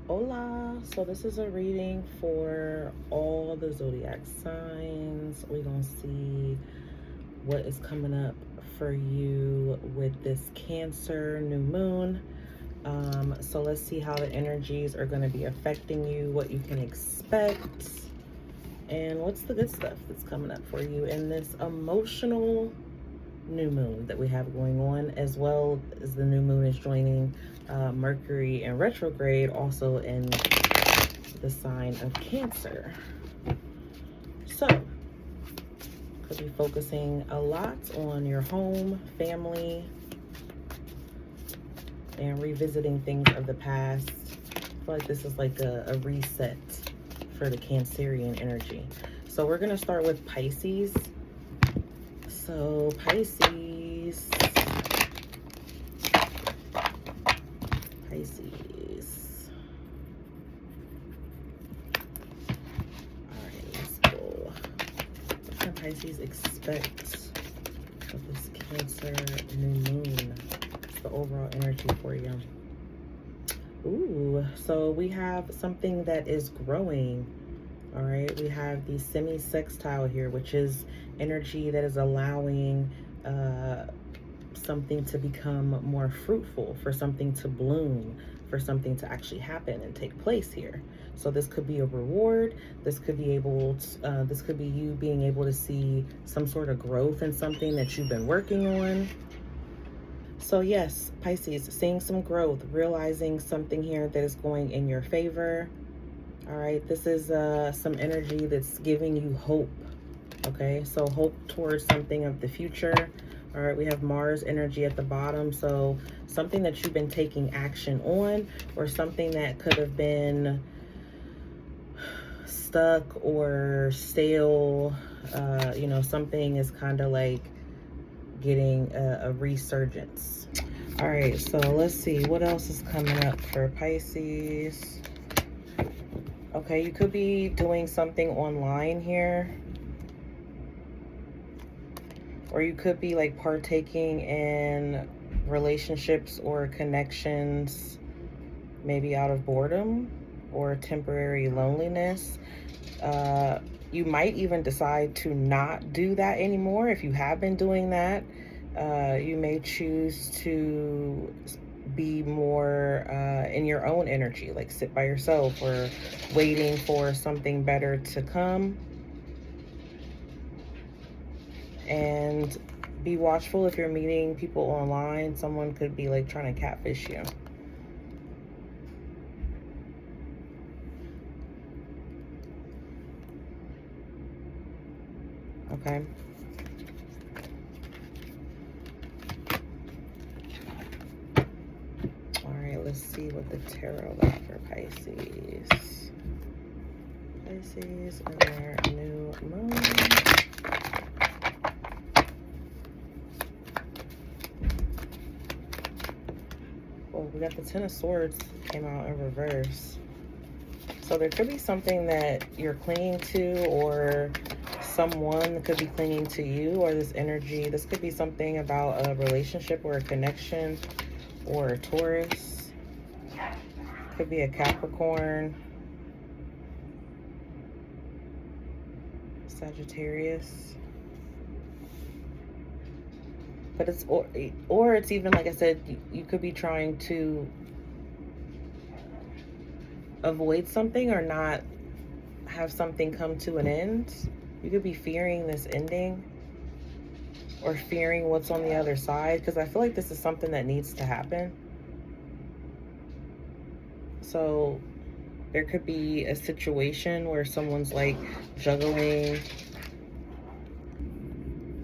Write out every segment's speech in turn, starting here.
Hola. So this is a reading for all the zodiac signs. We're going to see what is coming up for you with this Cancer new moon. So let's see how the energies are going to be affecting you, what you can expect, and what's the good stuff that's coming up for you in this emotional new moon that we have going on, as well as the new moon is joining Mercury in retrograde, also in the sign of Cancer. So, could be focusing a lot on your home, family, and revisiting things of the past. I feel like this is like a reset for the Cancerian energy. So we're going to start with Pisces. So Pisces. All right, let's go. What can Pisces expect of this Cancer new moon? What's the overall energy for you? Ooh, so we have something that is growing. All right, we have the semi-sextile here, which is energy that is allowing something to become more fruitful, for something to bloom, for something to actually happen and take place here. So this could be a reward. This could be this could be you being able to see some sort of growth in something that you've been working on. So yes, Pisces, seeing some growth, realizing something here that is going in your favor. All right, this is some energy that's giving you hope. Okay, so hope towards something of the future. All right, we have Mars energy at the bottom. So something that you've been taking action on, or something that could have been stuck or stale. You know, something is kind of like getting a resurgence. All right, so let's see what else is coming up for Pisces. Okay, you could be doing something online here, or you could be like partaking in relationships or connections, maybe out of boredom or temporary loneliness. You might even decide to not do that anymore. If you have been doing that, you may choose to be more in your own energy, like sit by yourself or waiting for something better to come. And be watchful if you're meeting people online. Someone could be like trying to catfish you. Okay. All right, let's see what the tarot got for Pisces. Pisces and their new moon. Well, we got the Ten of Swords came out in reverse. So there could be something that you're clinging to, or someone could be clinging to you, or this energy. This could be something about a relationship or a connection, or a Taurus. Could be a Capricorn, Sagittarius. But it's, or it's even, like I said, you could be trying to avoid something or not have something come to an end. You could be fearing this ending, or fearing what's on the other side, because I feel like this is something that needs to happen. So there could be a situation where someone's like juggling.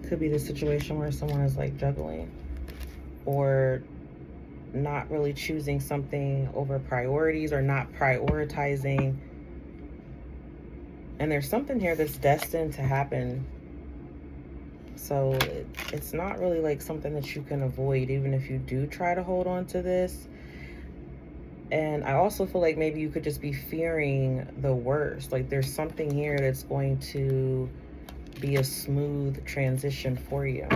Could be the situation where someone is like juggling, or not really choosing something over priorities, or not prioritizing. And there's something here that's destined to happen. So it's not really like something that you can avoid, even if you do try to hold on to this. And I also feel like maybe you could just be fearing the worst. Like there's something here that's going to be a smooth transition for you.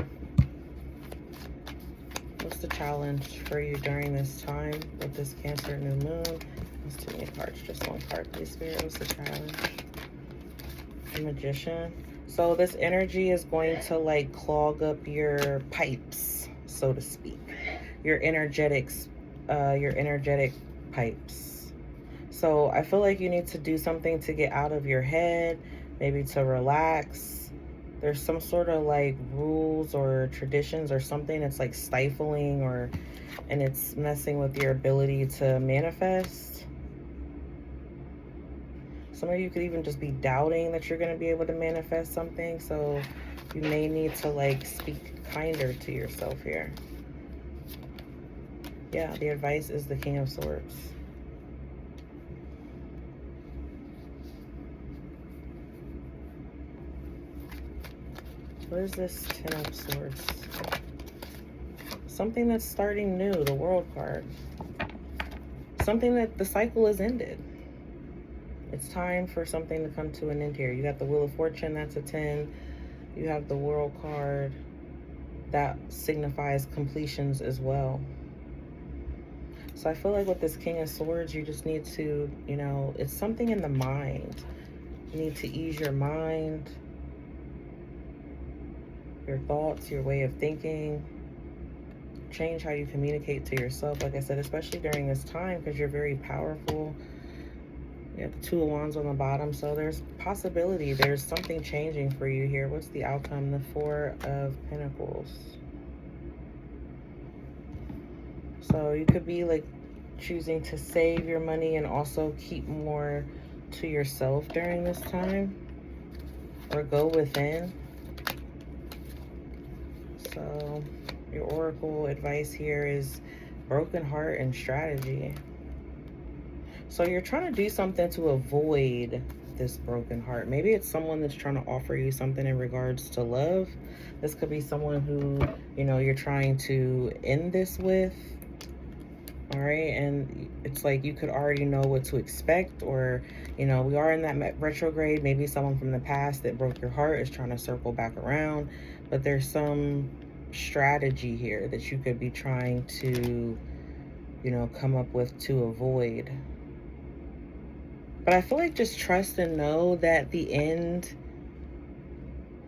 What's the challenge for you during this time with this Cancer new moon? Let's see. cards. Just one card, please, Spirit. What's the challenge? The Magician. So this energy is going to like clog up your pipes, so to speak. Your energetic pipes. So I feel like you need to do something to get out of your head, maybe to relax. There's some sort of like rules or traditions or something that's like stifling and it's messing with your ability to manifest. Some of you could even just be doubting that you're going to be able to manifest something. So you may need to like speak kinder to yourself here. Yeah, the advice is the King of Swords. What is this Ten of Swords? Something that's starting new, the World card. Something that the cycle is ended. It's time for something to come to an end here. You got the Wheel of Fortune, that's a 10. You have the World card. That signifies completions as well. So I feel like with this King of Swords, you just need to, you know, it's something in the mind. You need to ease your mind, your thoughts, your way of thinking. Change how you communicate to yourself, like I said, especially during this time, because you're very powerful. You have the Two of Wands on the bottom, so there's possibility. There's something changing for you here. What's the outcome? The Four of Pentacles. So you could be like choosing to save your money and also keep more to yourself during this time, or go within. So your oracle advice here is broken heart and strategy. So you're trying to do something to avoid this broken heart. Maybe it's someone that's trying to offer you something in regards to love. This could be someone who, you know, you're trying to end this with. All right, and it's like you could already know what to expect, or, you know, we are in that retrograde. Maybe someone from the past that broke your heart is trying to circle back around, but there's some strategy here that you could be trying to, you know, come up with to avoid. But I feel like just trust and know that the end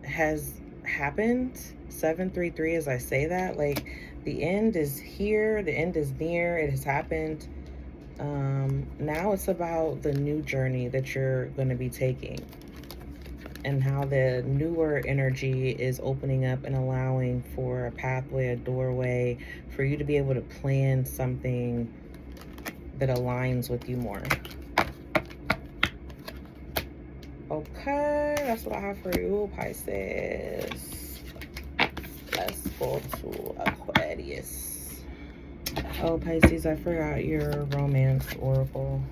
has happened. 733, as I say that, like the end is here, the end is near, it has happened. Now it's about the new journey that you're going to be taking, and how the newer energy is opening up and allowing for a pathway, a doorway, for you to be able to plan something that aligns with you more. Okay, that's what I have for you, Pisces. Let's go to Aquarius. Oh, Pisces, I forgot your romance oracle.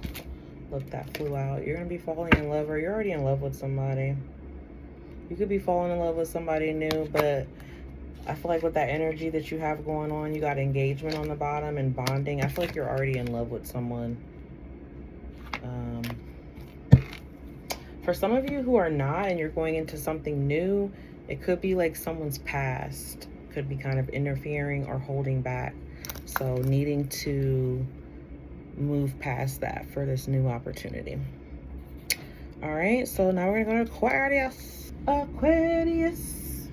Look, that flew out. You're going to be falling in love, or you're already in love with somebody. You could be falling in love with somebody new, but I feel like with that energy that you have going on, you got engagement on the bottom and bonding. I feel like you're already in love with someone. For some of you who are not, and you're going into something new, it could be like someone's past could be kind of interfering or holding back. So needing to move past that for this new opportunity. All right, so now we're gonna go to Aquarius. Aquarius.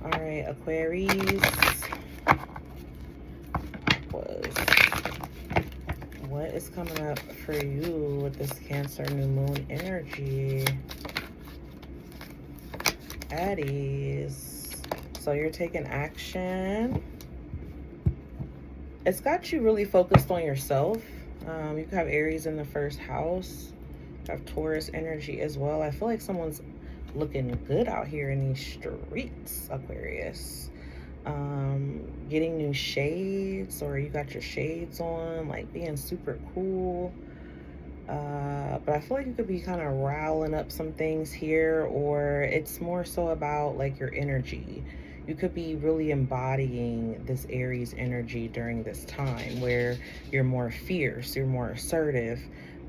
All right, Aquarius. What is coming up for you with this Cancer new moon energy? Aries. So you're taking action. It's got you really focused on yourself. You have Aries in the first house. You have Taurus energy as well. I feel like someone's looking good out here in these streets, Aquarius. Getting new shades, or you got your shades on, like being super cool. But I feel like you could be kind of riling up some things here, or it's more so about like your energy. You could be really embodying this Aries energy during this time, where you're more fierce, you're more assertive.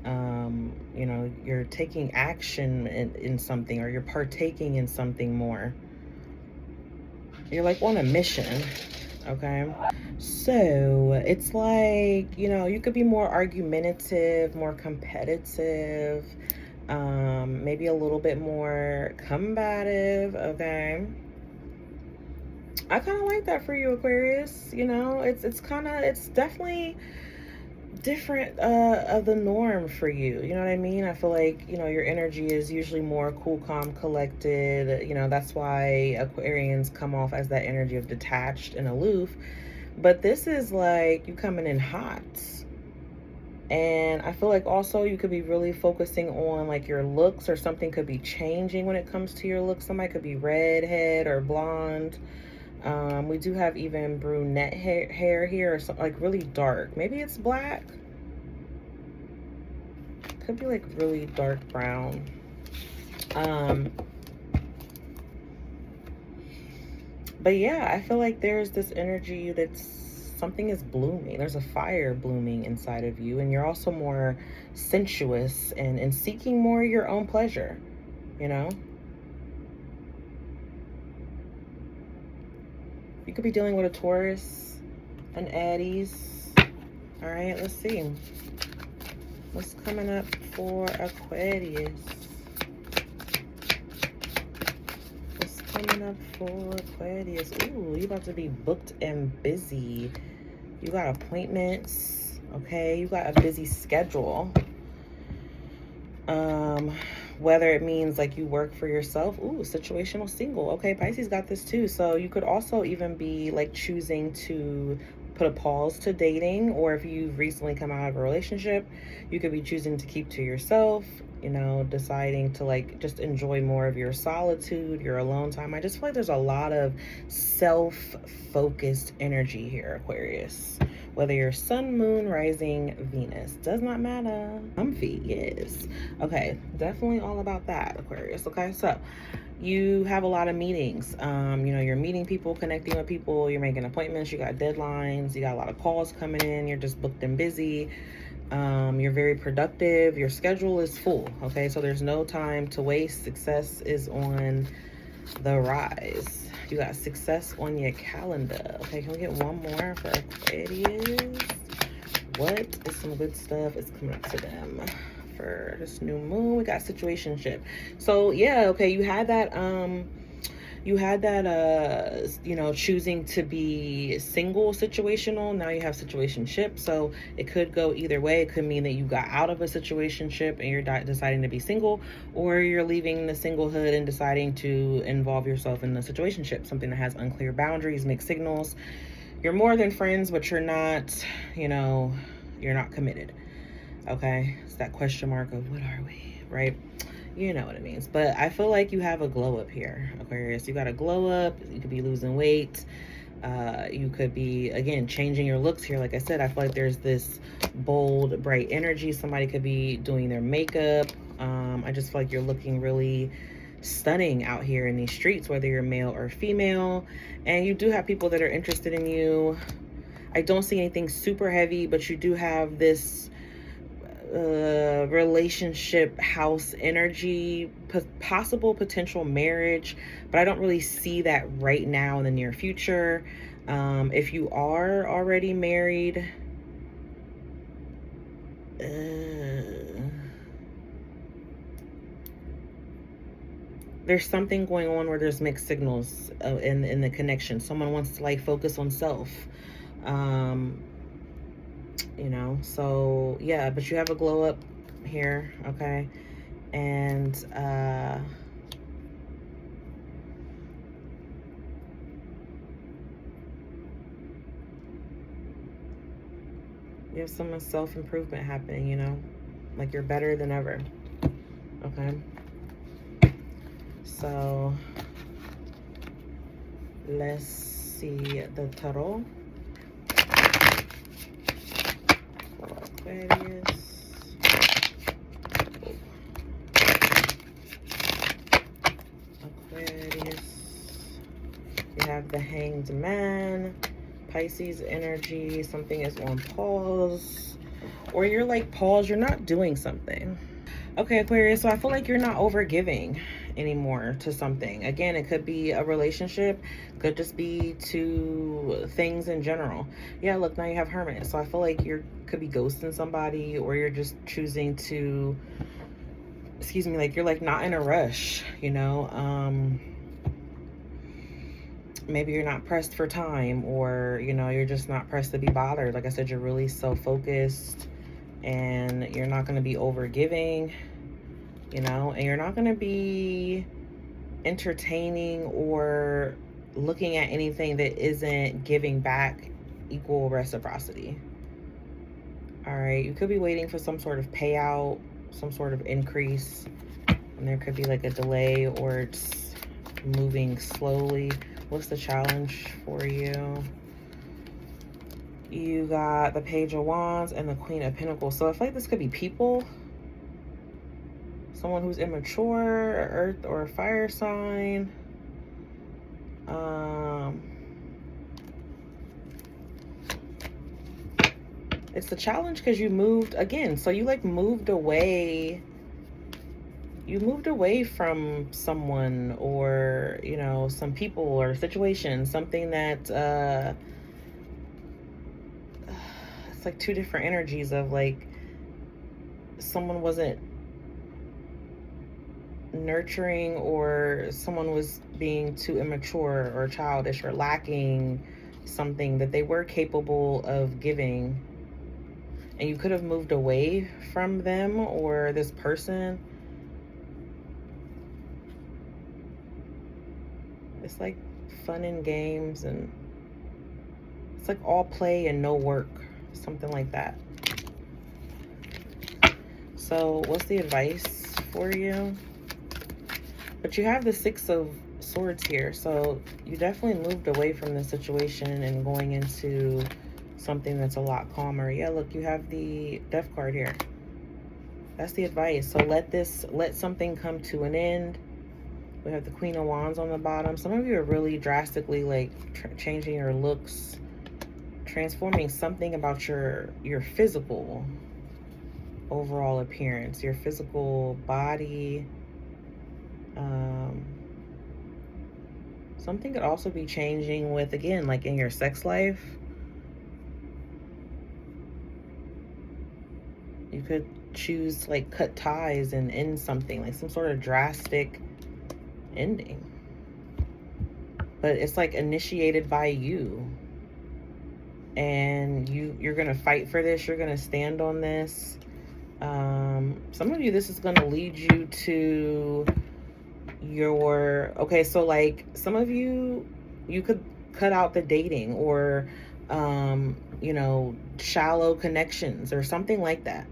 You know, you're taking action in something, or you're partaking in something more. You're like on a mission. Okay, so it's like, you know, you could be more argumentative, more competitive, maybe a little bit more combative. Okay, I kind of like that for you, Aquarius. You know, it's definitely different of the norm for you. You know what I mean? I feel like, you know, your energy is usually more cool, calm, collected. You know, that's why Aquarians come off as that energy of detached and aloof. But this is like you coming in hot. And I feel like also you could be really focusing on like your looks, or something could be changing when it comes to your looks. Somebody could be redhead or blonde. We do have even brunette hair here, or something like really dark. Maybe it's black. Could be like really dark brown. But yeah, I feel like there's this energy that's something is blooming. There's a fire blooming inside of you, and you're also more sensuous and seeking more your own pleasure, you know? You could be dealing with a Taurus, an Aries. All right, let's see. What's coming up for Aquarius? What's coming up for Aquarius? Ooh, you about to be booked and busy. You got appointments, okay? You got a busy schedule. Whether it means like you work for yourself. Ooh, situational single. Okay, Pisces got this too. So you could also even be like choosing to put a pause to dating, or if you've recently come out of a relationship, you could be choosing to keep to yourself, you know, deciding to like just enjoy more of your solitude, your alone time. I just feel like there's a lot of self-focused energy here, Aquarius. Whether you're sun, moon, rising, Venus, does not matter. Comfy, yes. Okay, definitely all about that, Aquarius. Okay, so you have a lot of meetings. You know, you're meeting people, connecting with people, you're making appointments, you got deadlines, you got a lot of calls coming in, you're just booked and busy. You're very productive, your schedule is full. Okay, so there's no time to waste. Success is on the rise. You got success on your calendar. Okay, can we get one more for Aquarius? What is some good stuff is coming up to them for this new moon? We got situationship. So yeah, okay, you had that you know, choosing to be single situational. Now you have situationship, so it could go either way. It could mean that you got out of a situationship and you're deciding to be single, or you're leaving the singlehood and deciding to involve yourself in the situationship, something that has unclear boundaries, mixed signals. You're more than friends, but you're not, you know, you're not committed. Okay, it's that question mark of what are we, right? You know what it means. But I feel like you have a glow up here, Aquarius. You got a glow up. You could be losing weight. You could be, again, changing your looks here. Like I said, I feel like there's this bold, bright energy. Somebody could be doing their makeup. I just feel like you're looking really stunning out here in these streets, whether you're male or female. And you do have people that are interested in you. I don't see anything super heavy, but you do have this relationship, house energy, possible potential marriage, but I don't really see that right now in the near future. If you are already married, there's something going on where there's mixed signals in the connection. Someone wants to like focus on self. You know, so yeah, but you have a glow up here, okay? And you have some self-improvement happening, you know, like you're better than ever. Okay, so let's see the tarot for Aquarius. You have the Hanged Man, Pisces energy. Something is on pause, or you're like paused, you're not doing something. Okay, Aquarius, so I feel like you're not over giving anymore to something. Again, it could be a relationship, could just be to things in general. Yeah, look, now you have Hermit. So I feel like you could be ghosting somebody, or you're just choosing to, excuse me, like you're like not in a rush, you know. Maybe you're not pressed for time, or you know, you're just not pressed to be bothered. Like I said, you're really self-focused, and you're not going to be over giving, you know, and you're not going to be entertaining or looking at anything that isn't giving back equal reciprocity. All right, you could be waiting for some sort of payout, some sort of increase, and there could be like a delay, or it's moving slowly. What's the challenge for you? You got the Page of Wands and the Queen of Pentacles. So I feel like this could be people. Someone who's immature, earth or fire sign. It's the challenge because you moved again. So you like moved away. You moved away from someone, or, you know, some people or situation, something that, it's like two different energies of like someone wasn't nurturing, or someone was being too immature or childish, or lacking something that they were capable of giving. And you could have moved away from them or this person. It's like fun and games, and it's like all play and no work, something like that. So what's the advice for you? But you have the Six of Swords here, so you definitely moved away from the situation and going into something that's a lot calmer. Yeah, look, you have the Death card here. That's the advice. So let something come to an end. We have the Queen of Wands on the bottom. Some of you are really drastically like changing your looks, transforming something about your physical overall appearance, your physical body. Something could also be changing with, again, like in your sex life. You could choose like cut ties and end something, like some sort of drastic ending, but it's like initiated by you, and you're gonna fight for this. You're gonna stand on this. Some of you, this is gonna lead you to your, okay, so like some of you could cut out the dating, or you know, shallow connections or something like that.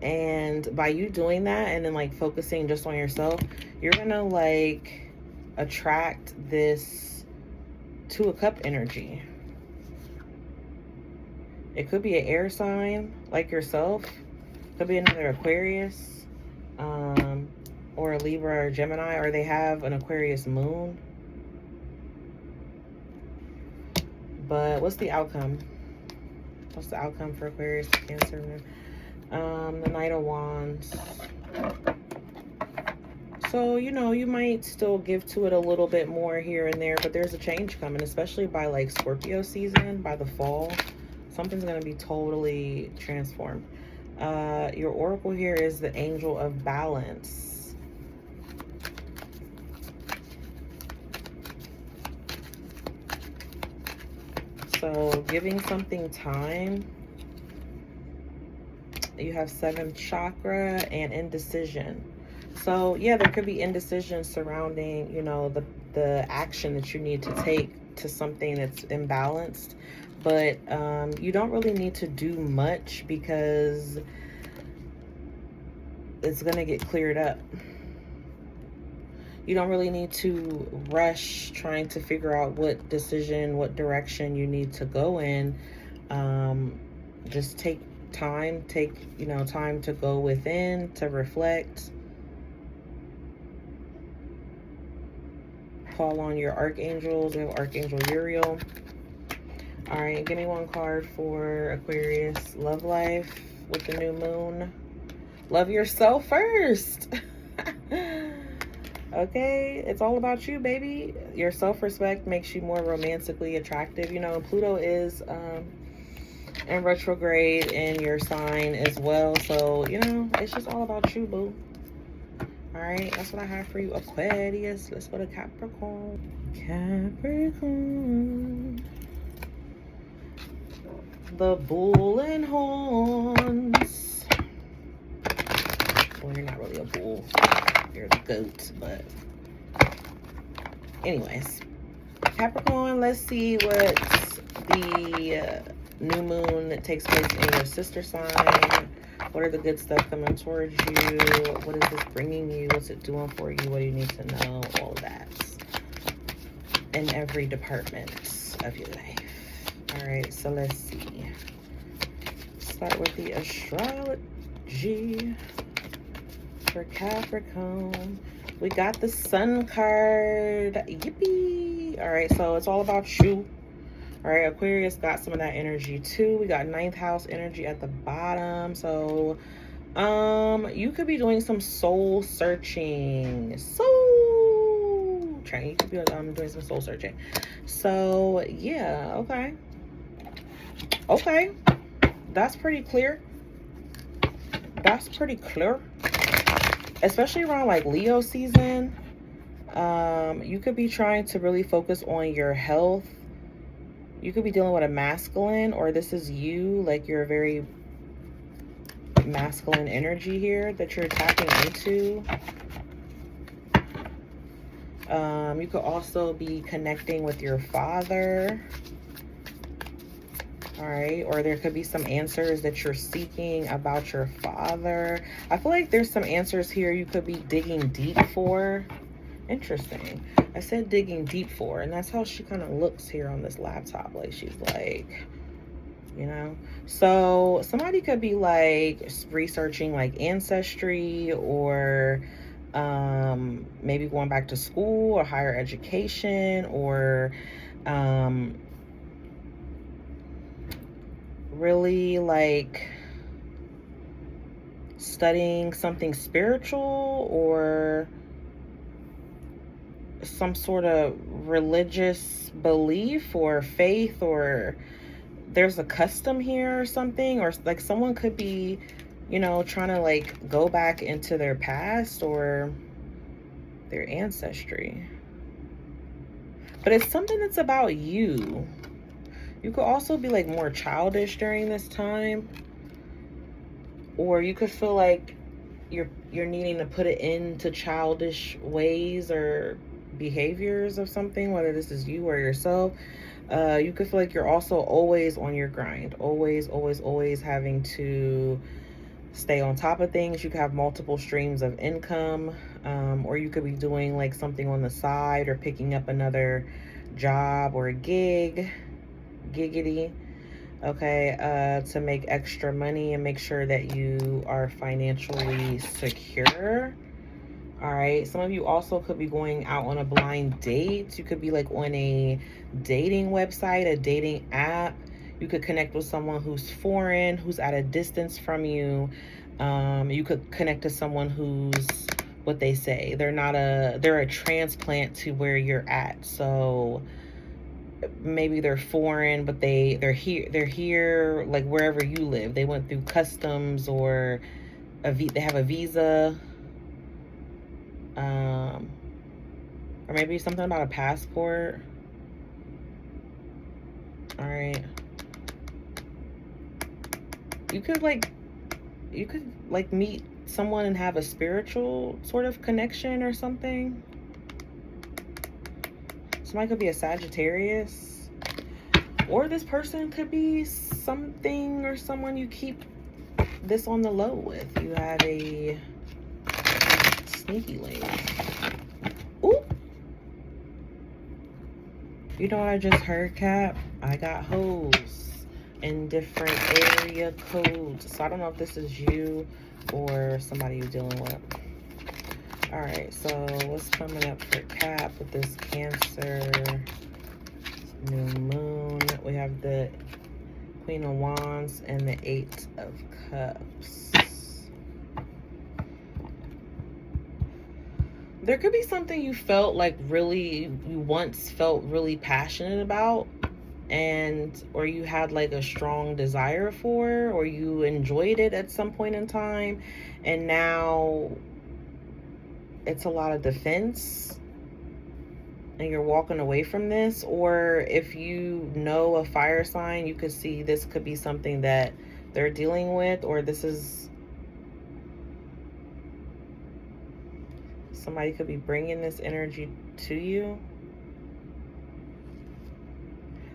And by you doing that and then like focusing just on yourself, you're gonna like attract this Two of Cup energy. It could be an air sign like yourself, could be another Aquarius, or a Libra or Gemini, or they have an Aquarius moon. But what's the outcome? What's the outcome for Aquarius, Cancer? The Knight of Wands. So, you know, you might still give to it a little bit more here and there, but there's a change coming, especially by like Scorpio season, by the fall. Something's going to be totally transformed. Your oracle here is the Angel of Balance. So, giving something time. You have 7th chakra and indecision. So yeah, there could be indecision surrounding, you know, the action that you need to take to something that's imbalanced. But you don't really need to do much, because it's going to get cleared up. You don't really need to rush trying to figure out what decision, what direction you need to go in. Just take time, you know, time to go within, to reflect. Call on your archangels. We have Archangel Uriel. All right, give me one card for Aquarius. Love life with the new moon. Love yourself first. Okay, it's all about you, baby. Your self-respect makes you more romantically attractive. You know, Pluto is in retrograde in your sign as well. So, you know, it's just all about you, boo. All right, that's what I have for you, Aquarius. Let's go to Capricorn. Capricorn. The bull and horns. Well, you're not really a bull. You're the goat, but anyways. Capricorn, let's see what the new moon that takes place in your sister sign. What are the good stuff coming towards you? What is this bringing you? What's it doing for you? What do you need to know? All of that in every department of your life. All right, so let's see. Start with the astrology for Capricorn. We got the Sun card. Yippee! All right, so it's all about you. All right, Aquarius got some of that energy too. We got 9th house energy at the bottom. So, you could be doing some soul searching. You could be doing some soul searching. So, yeah, okay. Okay. That's pretty clear. That's pretty clear. Especially around like Leo season. You could be trying to really focus on your health. You could be dealing with a masculine, or this is you, like you're a very masculine energy here that you're tapping into. You could also be connecting with your father. All right, or there could be some answers that you're seeking about your father. I feel like there's some answers here you could be digging deep for. Interesting. I said digging deep for, and that's how she kind of looks here on this laptop. Like she's like, you know. So somebody could be like researching like ancestry, or maybe going back to school or higher education, or really like studying something spiritual, or some sort of religious belief or faith, or there's a custom here or something, or like someone could be, you know, trying to like go back into their past or their ancestry. But it's something that's about you. You could also be like more childish during this time, or you could feel like you're needing to put it into childish ways or behaviors of something, whether this is you or yourself. You could feel like you're also always on your grind, always having to stay on top of things. You could have multiple streams of income, or you could be doing like something on the side, or picking up another job or a giggity, okay, to make extra money and make sure that you are financially secure. All right, some of you also could be going out on a blind date. You could be like on a dating website, a dating app. You could connect with someone who's foreign, who's at a distance from you. You could connect to someone who's, what they say, they're a transplant to where you're at. So maybe they're foreign, but they're here like wherever you live. They went through customs, or they have a visa. Or maybe something about a passport. All right. You could meet someone and have a spiritual sort of connection or something. Somebody could be a Sagittarius, or this person could be something or someone you keep this on the low with. You have a sneaky link. Ooh. You know what I just heard, Cap? I got hoes in different area codes. So I don't know if this is you or somebody you're dealing with. All right, so what's coming up for Cap with this Cancer new moon? We have the Queen of Wands and the 8 of Cups. There could be something you felt like really, you once felt really passionate about, or you had like a strong desire for, or you enjoyed it at some point in time, and now it's a lot of defense and you're walking away from this. Or if you know a fire sign, you could see this could be something that they're dealing with, or this is somebody could be bringing this energy to you.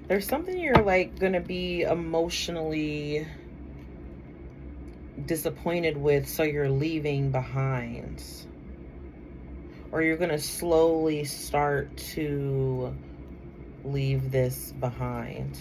There's something you're like gonna be emotionally disappointed with, so you're leaving behind, or you're gonna slowly start to leave this behind.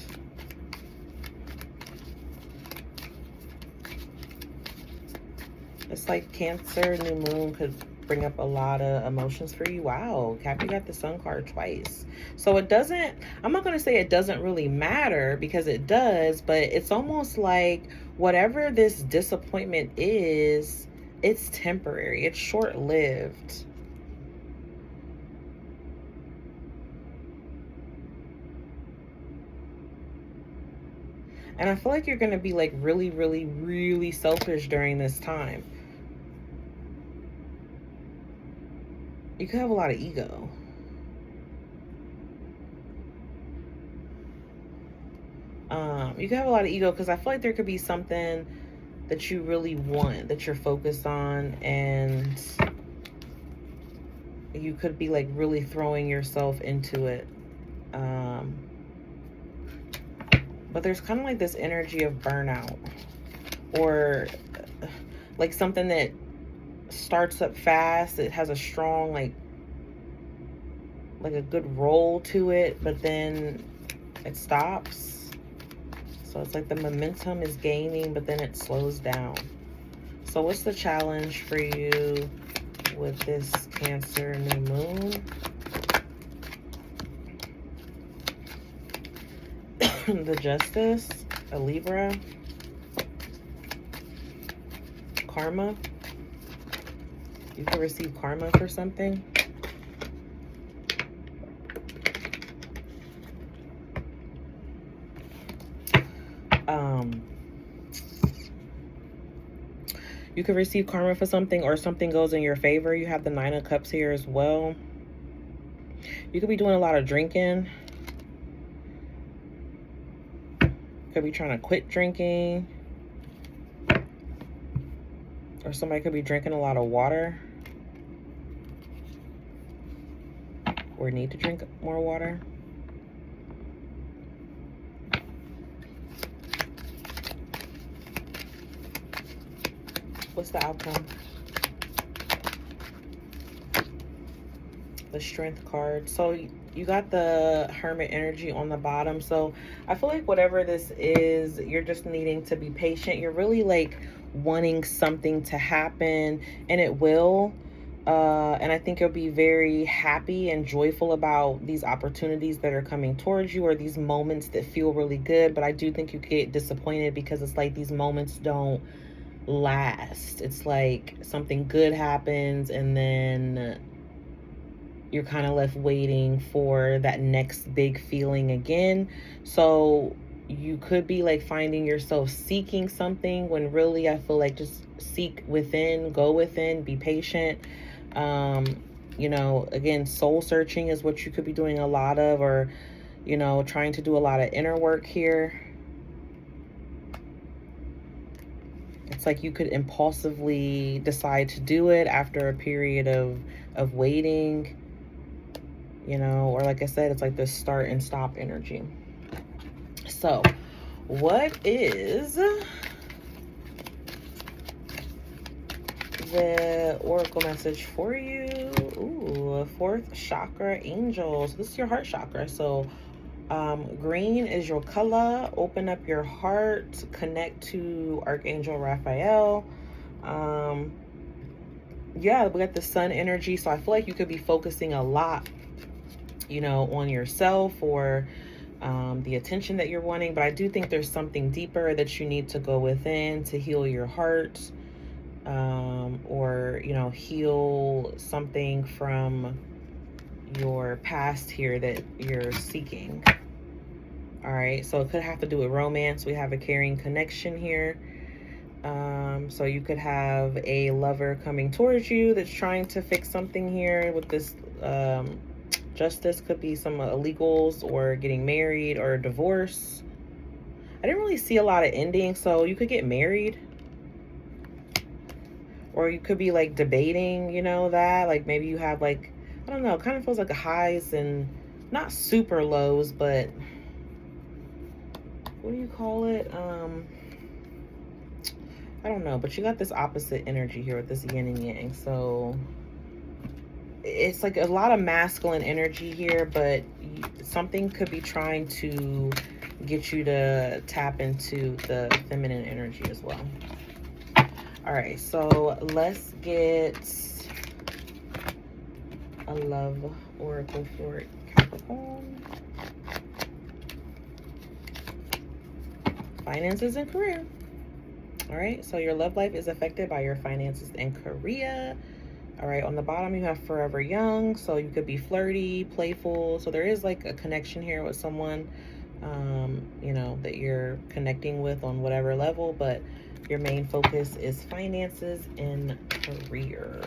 It's like Cancer, new moon could bring up a lot of emotions for you. Wow, Cap, you got the Sun card twice. So it doesn't, I'm not going to say it doesn't really matter, because it does, but it's almost like whatever this disappointment is, it's temporary, it's short-lived. And I feel like you're going to be like really, really, really selfish during this time. You could have a lot of ego. You could have a lot of ego, because I feel like there could be something that you really want, that you're focused on, and you could be like really throwing yourself into it. But there's kind of like this energy of burnout, or like something that starts up fast. It has a strong like a good roll to it, but then it stops. So it's like the momentum is gaining, but then it slows down. So what's the challenge for you with this Cancer new moon? The Justice, a Libra, karma. You can receive karma for something. You could receive karma for something, or something goes in your favor. You have the Nine of Cups here as well. You could be doing a lot of drinking. Could be trying to quit drinking. Or somebody could be drinking a lot of water, or need to drink more water. What's the outcome? The Strength card. So you got the Hermit energy on the bottom. So I feel like whatever this is, you're just needing to be patient. You're really like wanting something to happen, and it will. And I think you'll be very happy and joyful about these opportunities that are coming towards you, or these moments that feel really good. But I do think you get disappointed, because it's like these moments don't last. It's like something good happens, and then you're kind of left waiting for that next big feeling again. So you could be like finding yourself seeking something, when really I feel like just seek within, go within, be patient. You know, again, soul searching is what you could be doing a lot of, or, you know, trying to do a lot of inner work here. It's like you could impulsively decide to do it after a period of waiting, you know, or like I said, it's like this start and stop energy. So what is the oracle message for you? Ooh, fourth chakra, angels. This is your heart chakra. So green is your color. Open up your heart, connect to Archangel Raphael. Yeah, we got the sun energy. So I feel like you could be focusing a lot, you know, on yourself, or the attention that you're wanting. But I do think there's something deeper that you need to go within to heal your heart. or, you know, heal something from your past here that you're seeking. All right, so it could have to do with romance. We have a caring connection here. So you could have a lover coming towards you that's trying to fix something here with this justice. Could be some illegals or getting married or divorce. I didn't really see a lot of endings, so you could get married. Or you could be like debating, you know, that like maybe you have like, I don't know, it kind of feels like a highs and not super lows, but what do you call it? I don't know, but you got this opposite energy here with this yin and yang. So it's like a lot of masculine energy here, but something could be trying to get you to tap into the feminine energy as well. All right, so let's get a love oracle for Capricorn. Finances and career. All right, so your love life is affected by your finances and career. All right, on the bottom you have forever young, so you could be flirty, playful. So there is like a connection here with someone, you know, that you're connecting with on whatever level, but your main focus is finances and career.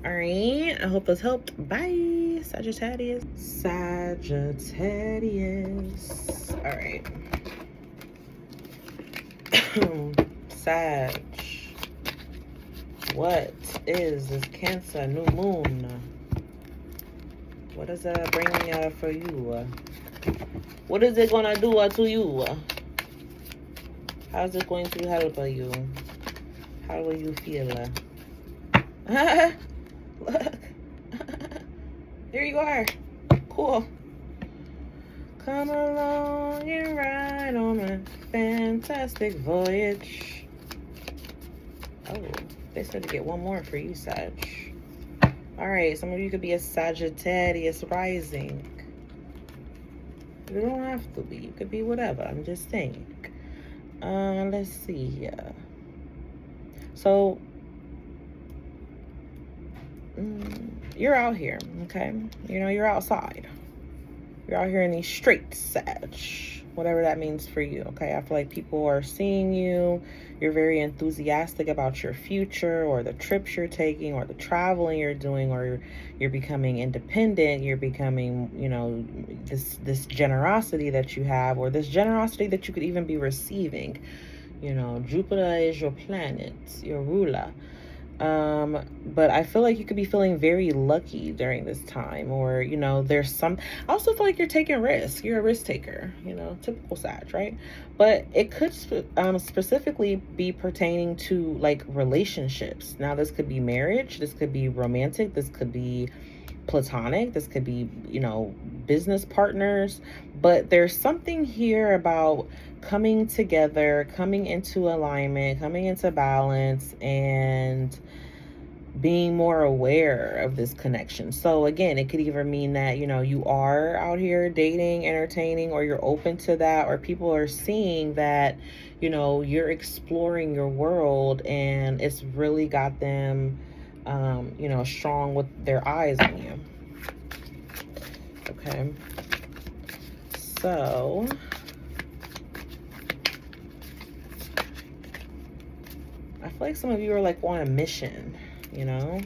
All right, I hope this helped. Bye, Sagittarius. Sagittarius. All right. Sag. What is this Cancer new moon? What is that bringing for you? What is it gonna do to you? How's it going to help you? How will you feel? Look. There you are. Cool. Come along and ride on a fantastic voyage. Oh, they said to get one more for you, Sag. All right, some of you could be a Sagittarius rising. You don't have to be. You could be whatever. I'm just saying. Let's see here. So, you're out here, okay? You know, you're outside. You're out here in these streets, Sag. Whatever that means for you, okay? I feel like people are seeing you. You're very enthusiastic about your future or the trips you're taking or the traveling you're doing, or you're becoming independent. You're becoming, you know, this generosity that you have, or this generosity that you could even be receiving. You know, Jupiter is your planet, your ruler. But I feel like you could be feeling very lucky during this time, or, you know, there's some, I also feel like you're taking risks. You're a risk taker, you know, typical Sag, right? But it could specifically be pertaining to like relationships. Now, this could be marriage, this could be romantic, this could be platonic, this could be, you know, business partners, but there's something here about coming together, coming into alignment, coming into balance, and being more aware of this connection. So again, it could either mean that, you know, you are out here dating, entertaining, or you're open to that, or people are seeing that, you know, you're exploring your world and it's really got them you know, strong with their eyes on you. Okay, so I feel like some of you are like on a mission, you know.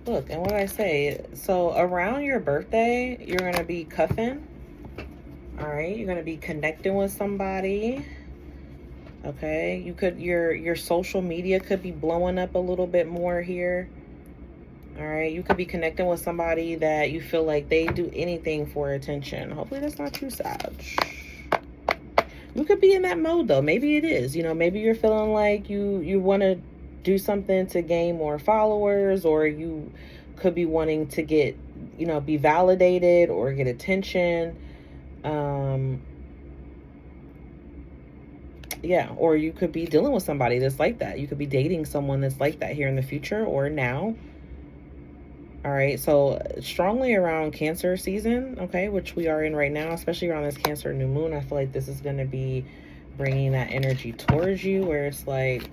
Look, and what did I say? So around your birthday, you're gonna be cuffing. All right, you're gonna be connecting with somebody. Okay, you could, your social media could be blowing up a little bit more here. All right, you could be connecting with somebody that you feel like they do anything for attention. Hopefully that's not you, Sag. You could be in that mode though. Maybe it is. You know, maybe you're feeling like you want to do something to gain more followers, or you could be wanting to get, you know, be validated or get attention. Yeah, or you could be dealing with somebody that's like that. You could be dating someone that's like that here in the future or now. All right, so strongly around Cancer season, okay, which we are in right now, especially around this Cancer new moon, I feel like this is going to be bringing that energy towards you, where it's like,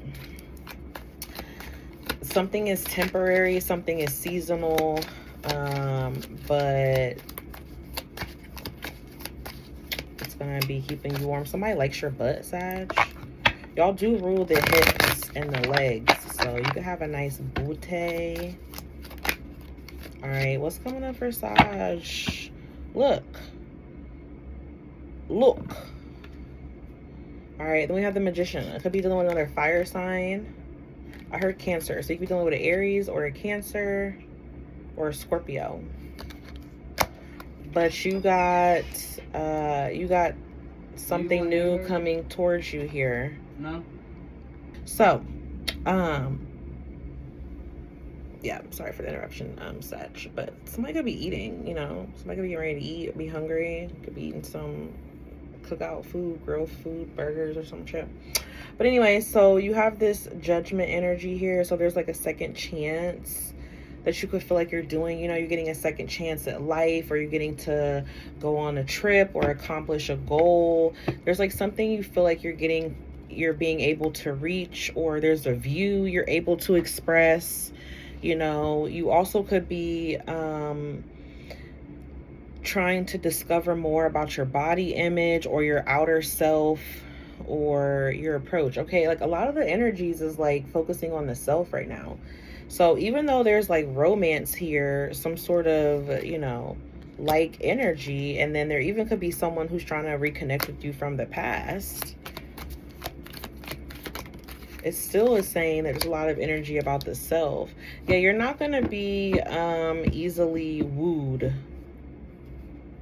something is temporary, something is seasonal, but it's gonna be keeping you warm. Somebody likes your butt, Sag. Y'all do rule the hips and the legs, so you can have a nice booty. All right, what's coming up for Sag? Look. All right, then we have the Magician. It could be dealing with another fire sign. I heard Cancer, so you could be dealing with an Aries or a Cancer or a Scorpio. But you got something new coming towards you here. No. So, yeah, I'm sorry for the interruption, Sag. But somebody could be eating, you know. Somebody could be ready to eat, be hungry. Could be eating some cookout food, grilled food, burgers or some shit. But anyway, so you have this Judgment energy here. So there's like a second chance that you could feel like you're doing. You know, you're getting a second chance at life, or you're getting to go on a trip or accomplish a goal. There's like something you feel like you're being able to reach, or there's a view you're able to express. You know, you also could be trying to discover more about your body image or your outer self or your approach. Okay, like a lot of the energies is like focusing on the self right now. So even though there's like romance here, some sort of, you know, like energy, and then there even could be someone who's trying to reconnect with you from the past, it still is saying that there's a lot of energy about the self. Yeah, you're not going to be easily wooed.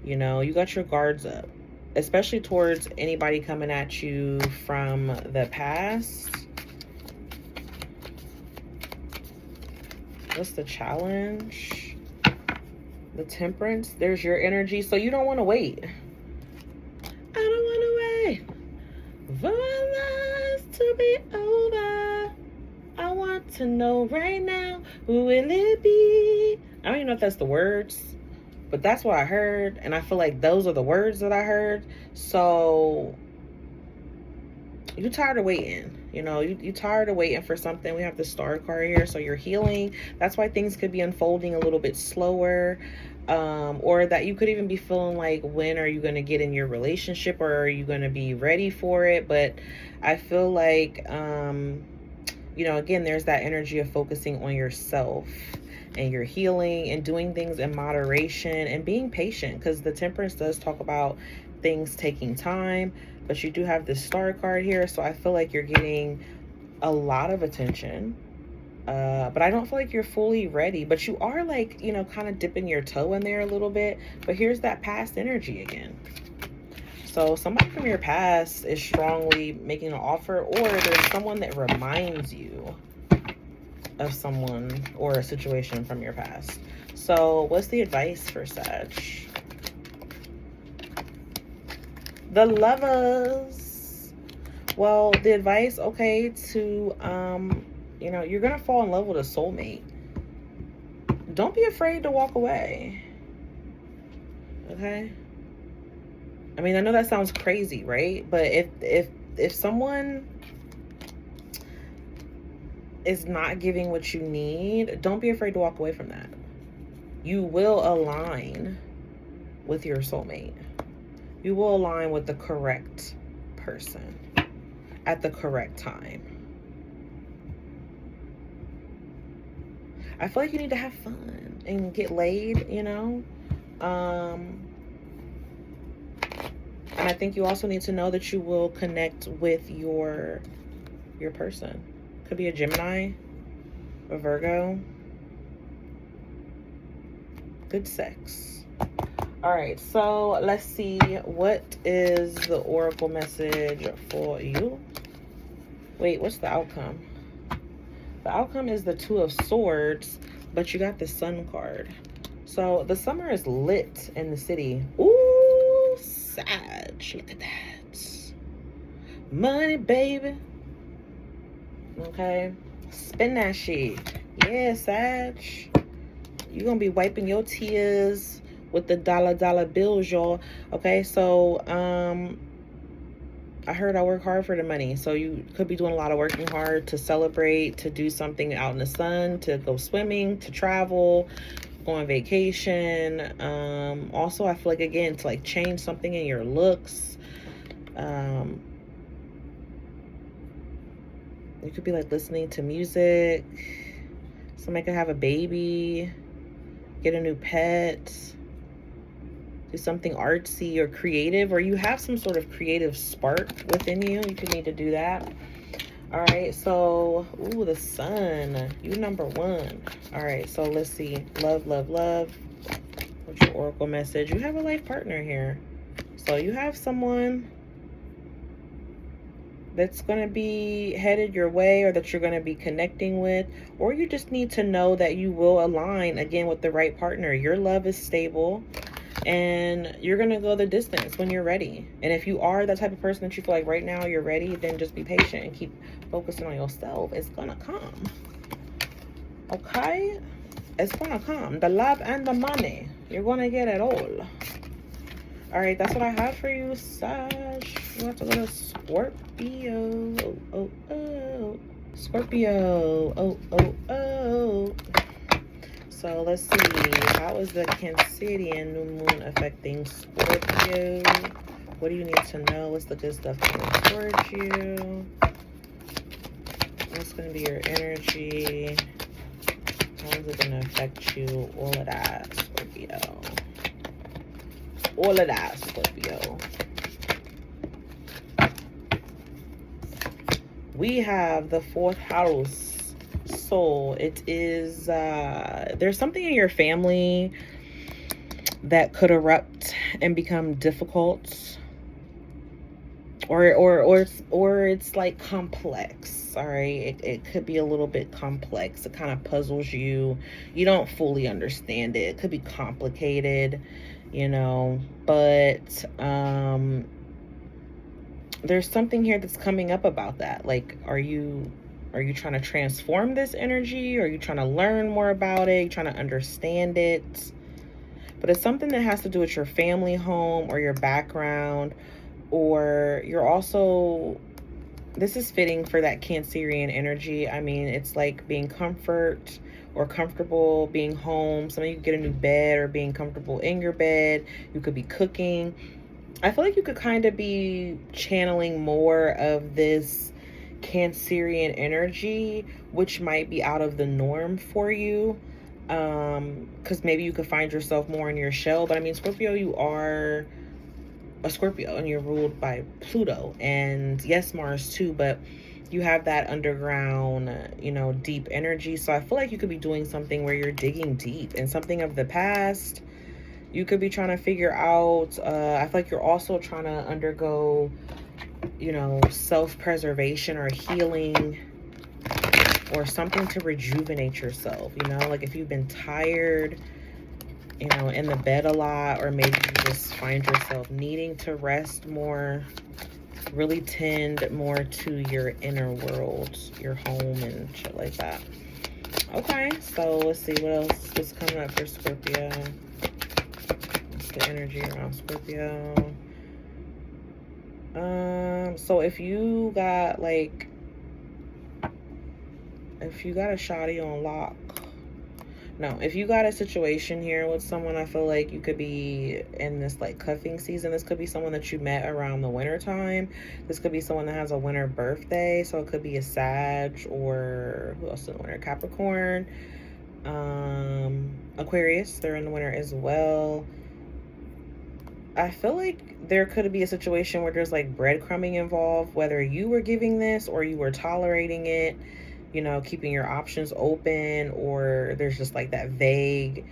You know, you got your guards up, especially towards anybody coming at you from the past. What's the challenge? The Temperance. There's your energy. So you don't want to wait. I don't want to wait for us to be over. I want to know right now, who will it be? I don't even know if that's the words, but that's what I heard, and I feel like those are the words that I heard. So you're tired of waiting. You know, you're tired of waiting for something. We have the Star card here, so you're healing. That's why things could be unfolding a little bit slower, or that you could even be feeling like, when are you going to get in your relationship, or are you going to be ready for it? But I feel like, you know, again, there's that energy of focusing on yourself and your healing and doing things in moderation and being patient, because the Temperance does talk about things taking time. But you do have this Star card here, so I feel like you're getting a lot of attention, but I don't feel like you're fully ready. But you are, like, you know, kind of dipping your toe in there a little bit. But here's that past energy again. So somebody from your past is strongly making an offer, or there's someone that reminds you of someone or a situation from your past. So what's the advice for Sag? The Lovers. Well, the advice, okay, to you know, you're gonna fall in love with a soulmate. Don't be afraid to walk away. Okay, I mean, I know that sounds crazy, right? But if someone is not giving what you need, don't be afraid to walk away from that. You will align with your soulmate. You will align with the correct person at the correct time. I feel like you need to have fun and get laid, you know? And I think you also need to know that you will connect with your person. Could be a Gemini, a Virgo. Good sex. All right, so let's see, what is the oracle message for you? Wait, what's the outcome? The outcome is the Two of Swords, but you got the Sun card. So the summer is lit in the city. Ooh, Sag, look at that. Money, baby. Okay, spend that shit. Yeah, Sag. You're gonna be wiping your tears with the dollar bills, y'all. Okay, so I heard I work hard for the money. So you could be doing a lot of working hard to celebrate, to do something out in the sun, to go swimming, to travel, go on vacation. Also, I feel like, again, to like change something in your looks. You could be like listening to music. Somebody could have a baby, get a new pet, do something artsy or creative, or you have some sort of creative spark within you. You could need to do that. All right, so, ooh, the sun, you number one. All right, so let's see. Love, love, love. What's your oracle message? You have a life partner here. So you have someone that's going to be headed your way, or that you're going to be connecting with, or you just need to know that you will align again with the right partner. Your love is stable and you're going to go the distance when you're ready. And if you are that type of person that you feel like right now you're ready, then just be patient and keep focusing on yourself. It's going to come. Okay? It's going to come. The love and the money. You're going to get it all. All right, that's what I have for you, Sag. You have to go to Scorpio. Oh. Scorpio. Oh. So let's see. How is the Cancerian new moon affecting Scorpio? What do you need to know? What's the good stuff coming towards you? What's going to be your energy? How is it going to affect you? All of that, Scorpio. All of that, Scorpio. We have the fourth house. So it is, there's something in your family that could erupt and become difficult, or it's like complex. All right, it could be a little bit complex. It kind of puzzles you. You don't fully understand it. It could be complicated, you know, but there's something here that's coming up about that. Like, are you trying to transform this energy? Are you trying to learn more about it? Are you trying to understand it? But it's something that has to do with your family home or your background, or you're also, this is fitting for that Cancerian energy. I mean, it's like being comfort or comfortable, being home. Some of you get a new bed or being comfortable in your bed. You could be cooking. I feel like you could kind of be channeling more of this Cancerian energy, which might be out of the norm for you. Because maybe you could find yourself more in your shell. But I mean, Scorpio, you are a Scorpio and you're ruled by Pluto, and yes, Mars too, but you have that underground, you know, deep energy. So I feel like you could be doing something where you're digging deep in something of the past. You could be trying to figure out, I feel like you're also trying to undergo, you know, self-preservation or healing, or something to rejuvenate yourself, you know, like if you've been tired, you know, in the bed a lot, or maybe you just find yourself needing to rest more, really tend more to your inner world, your home and shit like that. Okay, so let's see what else is coming up for Scorpio. What's the energy around Scorpio? So if you got like, if you got a shawty on lock, no, if you got a situation here with someone, I feel like you could be in this like cuffing season. This could be someone that you met around the winter time. This could be someone that has a winter birthday. So it could be a Sag, or who else in the winter? Capricorn, Aquarius. They're in the winter as well. I feel like there could be a situation where there's like breadcrumbing involved, whether you were giving this or you were tolerating it, you know, keeping your options open, or there's just like that vague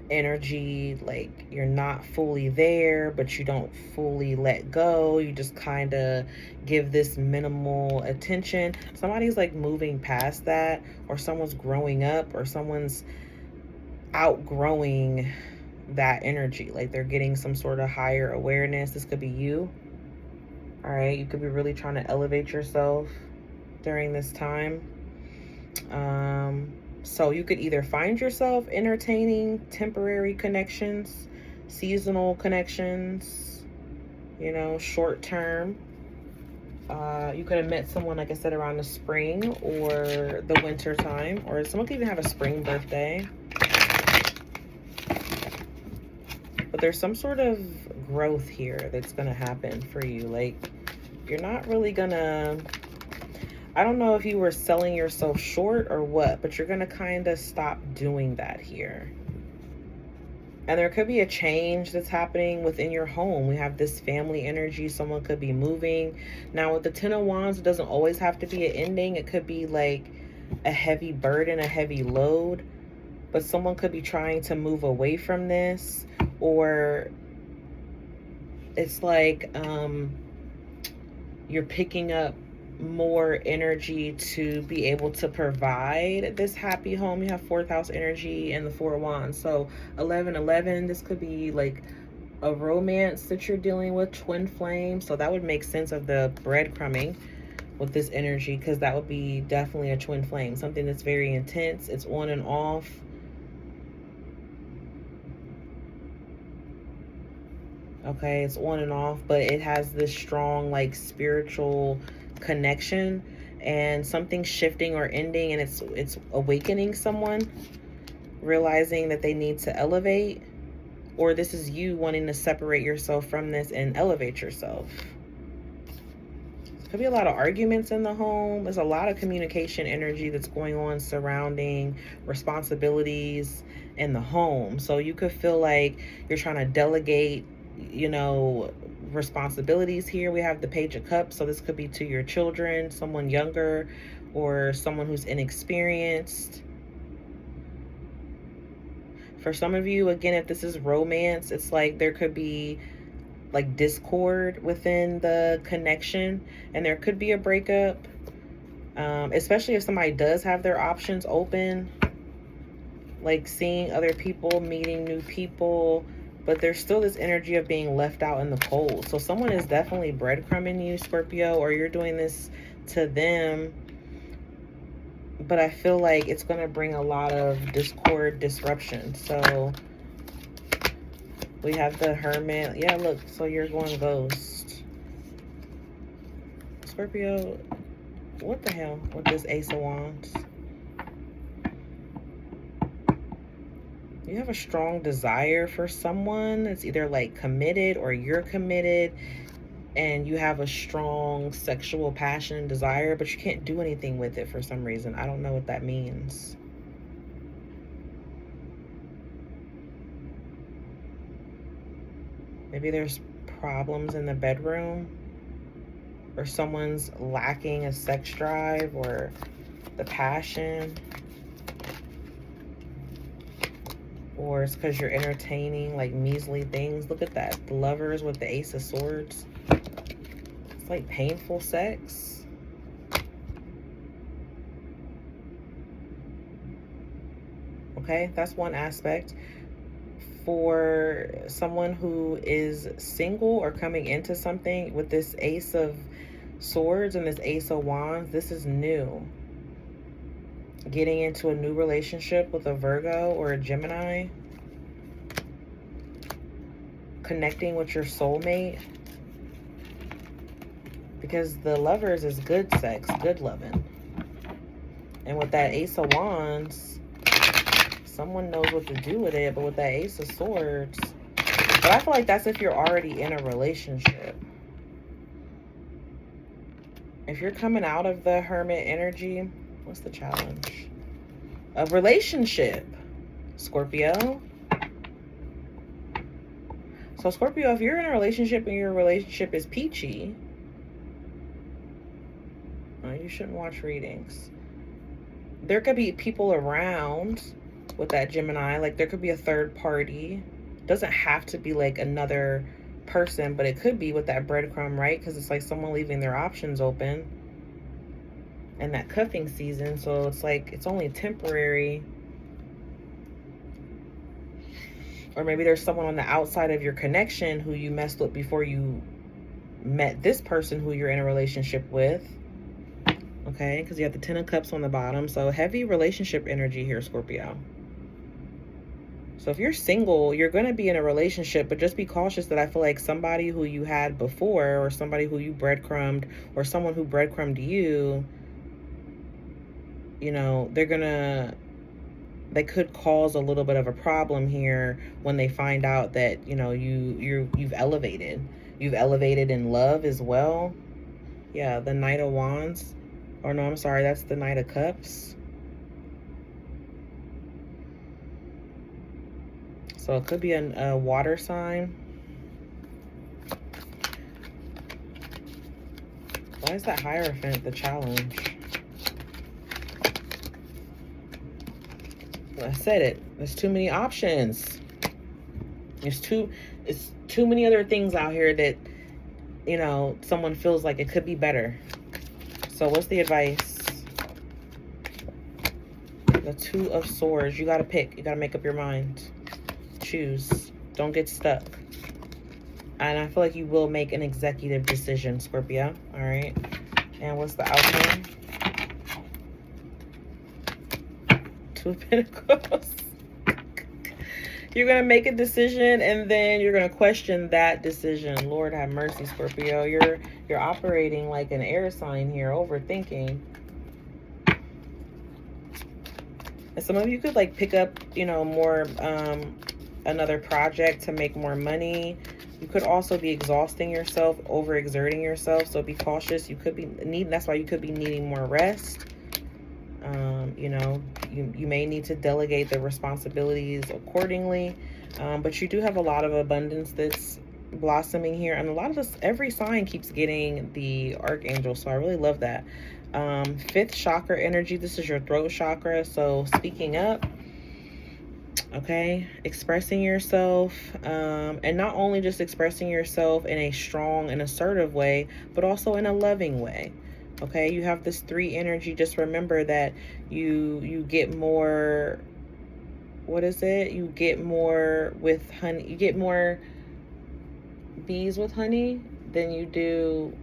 energy, like you're not fully there, but you don't fully let go. You just kind of give this minimal attention. Somebody's like moving past that, or someone's growing up, or someone's outgrowing that energy. Like they're getting some sort of higher awareness. This could be you. All right, you could be really trying to elevate yourself during this time. So you could either find yourself entertaining temporary connections, seasonal connections, you know, short term, You could have met someone, like I said, around the spring or the winter time, or someone could even have a spring birthday. But there's some sort of growth here that's going to happen for you. Like, you're not really going to, I don't know if you were selling yourself short or what, but you're going to kind of stop doing that here. And there could be a change that's happening within your home. We have this family energy. Someone could be moving. Now, with the Ten of Wands, it doesn't always have to be an ending. It could be like a heavy burden, a heavy load. But someone could be trying to move away from this. Or it's like you're picking up more energy to be able to provide this happy home. You have 4th house energy and the 4 of Wands. So 1111, this could be like a romance that you're dealing with, twin flame. So that would make sense of the breadcrumbing with this energy, because that would be definitely a twin flame, something that's very intense. It's on and off. Okay, it's on and off, but it has this strong like spiritual connection, and something shifting or ending, and it's awakening someone, realizing that they need to elevate, or this is you wanting to separate yourself from this and elevate yourself. Could be a lot of arguments in the home. There's a lot of communication energy that's going on surrounding responsibilities in the home. So you could feel like you're trying to delegate, you know, responsibilities here. We have the Page of Cups, so this could be to your children, someone younger, or someone who's inexperienced. For some of you, again, if this is romance, it's like there could be like discord within the connection, and there could be a breakup, especially if somebody does have their options open, like seeing other people, meeting new people. But there's still this energy of being left out in the cold. So someone is definitely breadcrumbing you, Scorpio, or you're doing this to them. But I feel like it's going to bring a lot of discord, disruption. So we have the Hermit. Yeah, look, so you're going ghost. Scorpio, what the hell with this Ace of Wands? You have a strong desire for someone. It's either like committed or you're committed, and you have a strong sexual passion and desire, but you can't do anything with it for some reason. I don't know what that means. Maybe there's problems in the bedroom, or someone's lacking a sex drive or the passion. Or it's because you're entertaining like measly things. Look at that. The Lovers with the Ace of Swords. It's like painful sex. Okay, that's one aspect. For someone who is single or coming into something with this Ace of Swords and this Ace of Wands, this is new. Getting into a new relationship with a Virgo or a Gemini. Connecting with your soulmate. Because the Lovers is good sex, good loving. And with that Ace of Wands, someone knows what to do with it. But with that Ace of Swords, but I feel like that's if you're already in a relationship. If you're coming out of the Hermit energy, what's the challenge? A relationship, Scorpio. So Scorpio, if you're in a relationship and your relationship is peachy, you shouldn't watch readings. There could be people around with that Gemini. Like there could be a third party. Doesn't have to be like another person, but it could be with that breadcrumb, right? Because it's like someone leaving their options open. And that cuffing season, so it's like it's only temporary. Or maybe there's someone on the outside of your connection who you messed with before you met this person who you're in a relationship with. Okay, because you have the Ten of Cups on the bottom. So heavy relationship energy here, Scorpio. So if you're single, you're going to be in a relationship, but just be cautious that I feel like somebody who you had before, or somebody who you breadcrumbed, or someone who breadcrumbed you, you know, they could cause a little bit of a problem here when they find out that, you know, you've elevated. You've elevated in love as well. Yeah, the Knight of Wands. Or no, I'm sorry, that's the Knight of Cups. So it could be a water sign. Why is that Hierophant the challenge? I said it. There's too many options. It's too many other things out here that, you know, someone feels like it could be better. So what's the advice? The Two of Swords. You got to pick. You got to make up your mind. Choose. Don't get stuck. And I feel like you will make an executive decision, Scorpio. All right. And what's the outcome? Two of Pentacles. You're going to make a decision, and then you're going to question that decision. Lord have mercy, Scorpio. You're operating like an air sign here, overthinking. And some of you could like pick up, you know, more another project to make more money. You could also be exhausting yourself, overexerting yourself. So be cautious. You could be needing, that's why you could be needing more rest. You know, you may need to delegate the responsibilities accordingly. But you do have a lot of abundance that's blossoming here. And a lot of this, every sign keeps getting the Archangel. So I really love that. Fifth chakra energy. This is your throat chakra. So speaking up. Okay, expressing yourself, and not only just expressing yourself in a strong and assertive way, but also in a loving way. Okay, you have this 3 energy. Just remember that you get more, what is it? You get more with honey. You get more bees with honey than you do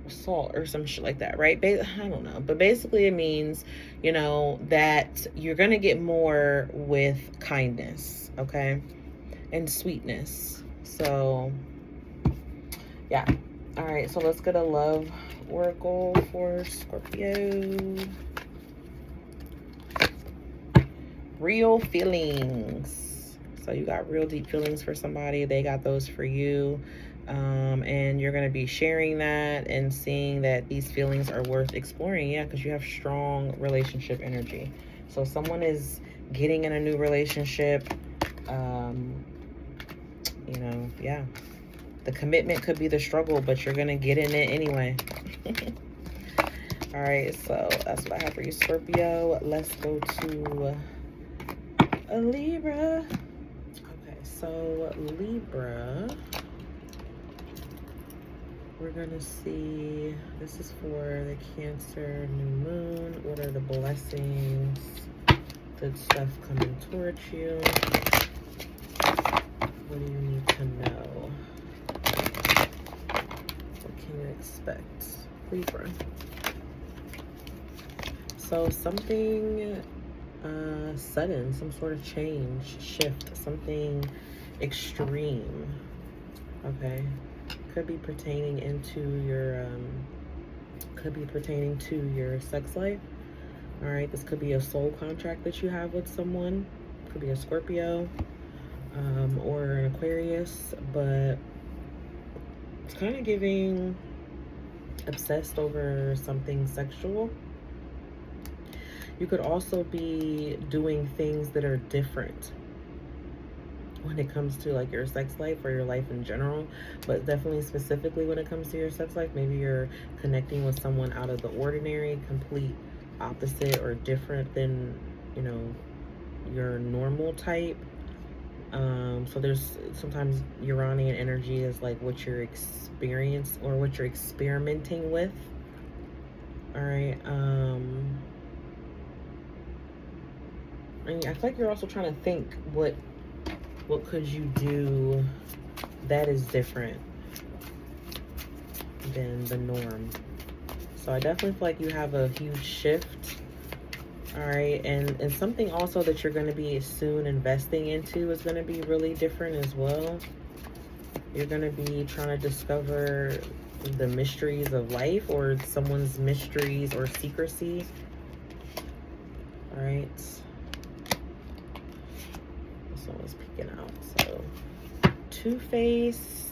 salt or some shit like that, right? I don't know, but basically it means, you know, that you're gonna get more with kindness, okay, and sweetness. So yeah. All right, so let's get a love oracle for Scorpio. Real feelings. So you got real deep feelings for somebody, they got those for you. And you're going to be sharing that and seeing that these feelings are worth exploring. Yeah, because you have strong relationship energy. So someone is getting in a new relationship. You know, yeah. The commitment could be the struggle, but you're going to get in it anyway. All right, so that's what I have for you, Scorpio. Let's go to a Libra. Okay, so Libra. We're going to see, this is for the Cancer new moon. What are the blessings? Good stuff coming towards you. What do you need to know? What can you expect? Libra. So something sudden, some sort of change, shift, something extreme. Okay. Could be pertaining to your sex life. All right, this could be a soul contract that you have with someone. Could be a Scorpio or an Aquarius, but it's kind of giving obsessed over something sexual. You could also be doing things that are different when it comes to like your sex life or your life in general, but definitely specifically when it comes to your sex life. Maybe you're connecting with someone out of the ordinary, complete opposite or different than, you know, your normal type. So there's sometimes Uranian energy is like what you're experiencing or what you're experimenting with. All right. And I feel like you're also trying to think what could you do that is different than the norm. So I definitely feel like you have a huge shift All right, and something also that you're going to be soon investing into is going to be really different as well. You're going to be trying to discover the mysteries of life, or someone's mysteries or secrecy. All right. This one was peeking out. So, Two-Faced.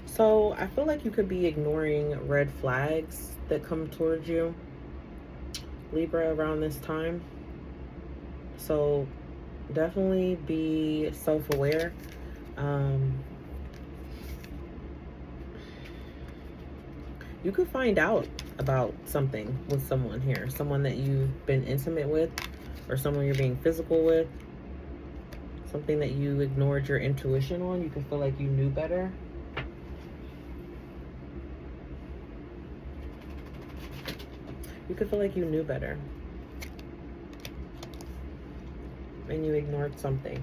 So, I feel like you could be ignoring red flags that come towards you, Libra, around this time. So, definitely be self-aware. You could find out about something with someone here, someone that you've been intimate with, or someone you're being physical with, something that you ignored your intuition on. You can feel like you knew better. You could feel like you knew better, and you ignored something.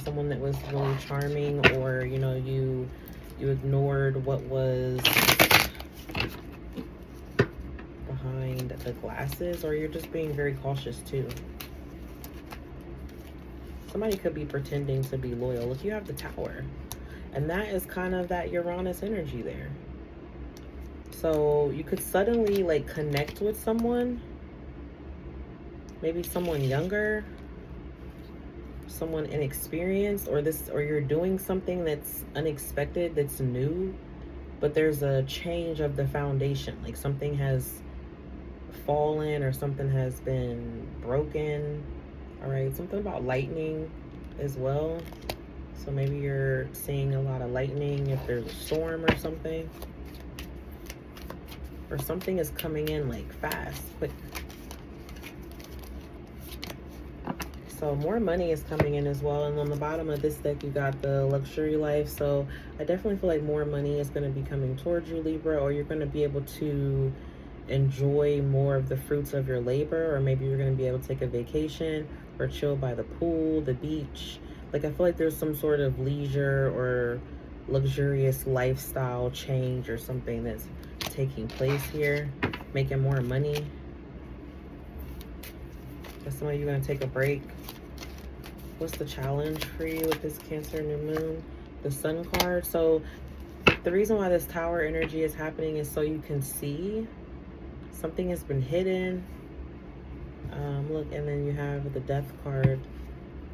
Someone that was really charming, or you know, you ignored what was behind the glasses, or you're just being very cautious too. Somebody could be pretending to be loyal. Look, you have the Tower, and that is kind of that Uranus energy there. So you could suddenly like connect with someone, maybe someone younger, someone inexperienced, or you're doing something that's unexpected, that's new, but there's a change of the foundation. Like something has fallen or something has been broken. All right, something about lightning as well. So maybe you're seeing a lot of lightning if there's a storm or something. Or something is coming in like fast, quick. So more money is coming in as well. And on the bottom of this deck, you got the luxury life. So I definitely feel like more money is going to be coming towards you, Libra, or you're going to be able to enjoy more of the fruits of your labor, or maybe you're going to be able to take a vacation or chill by the pool, the beach. Like I feel like there's some sort of leisure or luxurious lifestyle change or something that's taking place here, making more money. For some of you, going to take a break. What's the challenge for you with this Cancer new moon? The Sun card. So the reason why this Tower energy is happening is so you can see something has been hidden. Look, and then you have the Death card.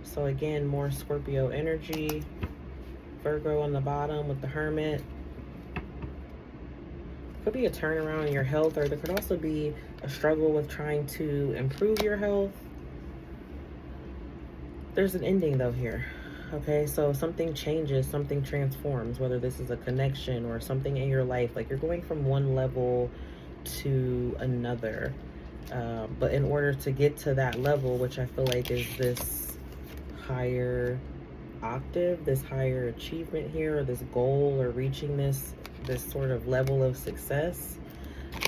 So again, more Scorpio energy. Virgo on the bottom with the Hermit. Could be a turnaround in your health, or there could also be a struggle with trying to improve your health. There's an ending though here. Okay, so something changes, something transforms, whether this is a connection or something in your life. Like you're going from one level to another. But in order to get to that level, which I feel like is this higher octave, this higher achievement here, or this goal, or reaching this sort of level of success,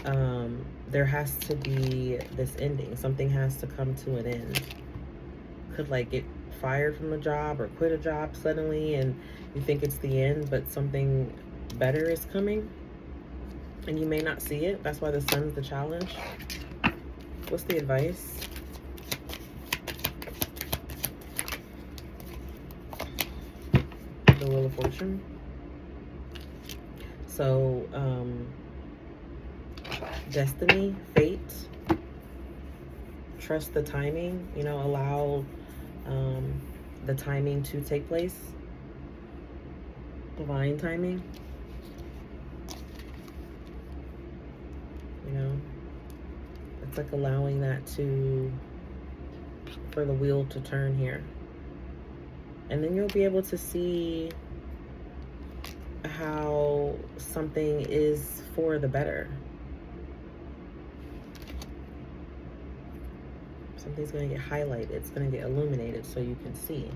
there has to be this ending. Something has to come to an end. Could like get fired from a job or quit a job suddenly, and you think it's the end, but something better is coming and you may not see it. That's why the Sun's the challenge. What's the advice? The Wheel of Fortune. So destiny, fate, trust the timing, you know, allow the timing to take place, divine timing, you know, it's like allowing that for the wheel to turn here, and then you'll be able to see how something is for the better. Something's going to get highlighted. It's going to get illuminated so you can see.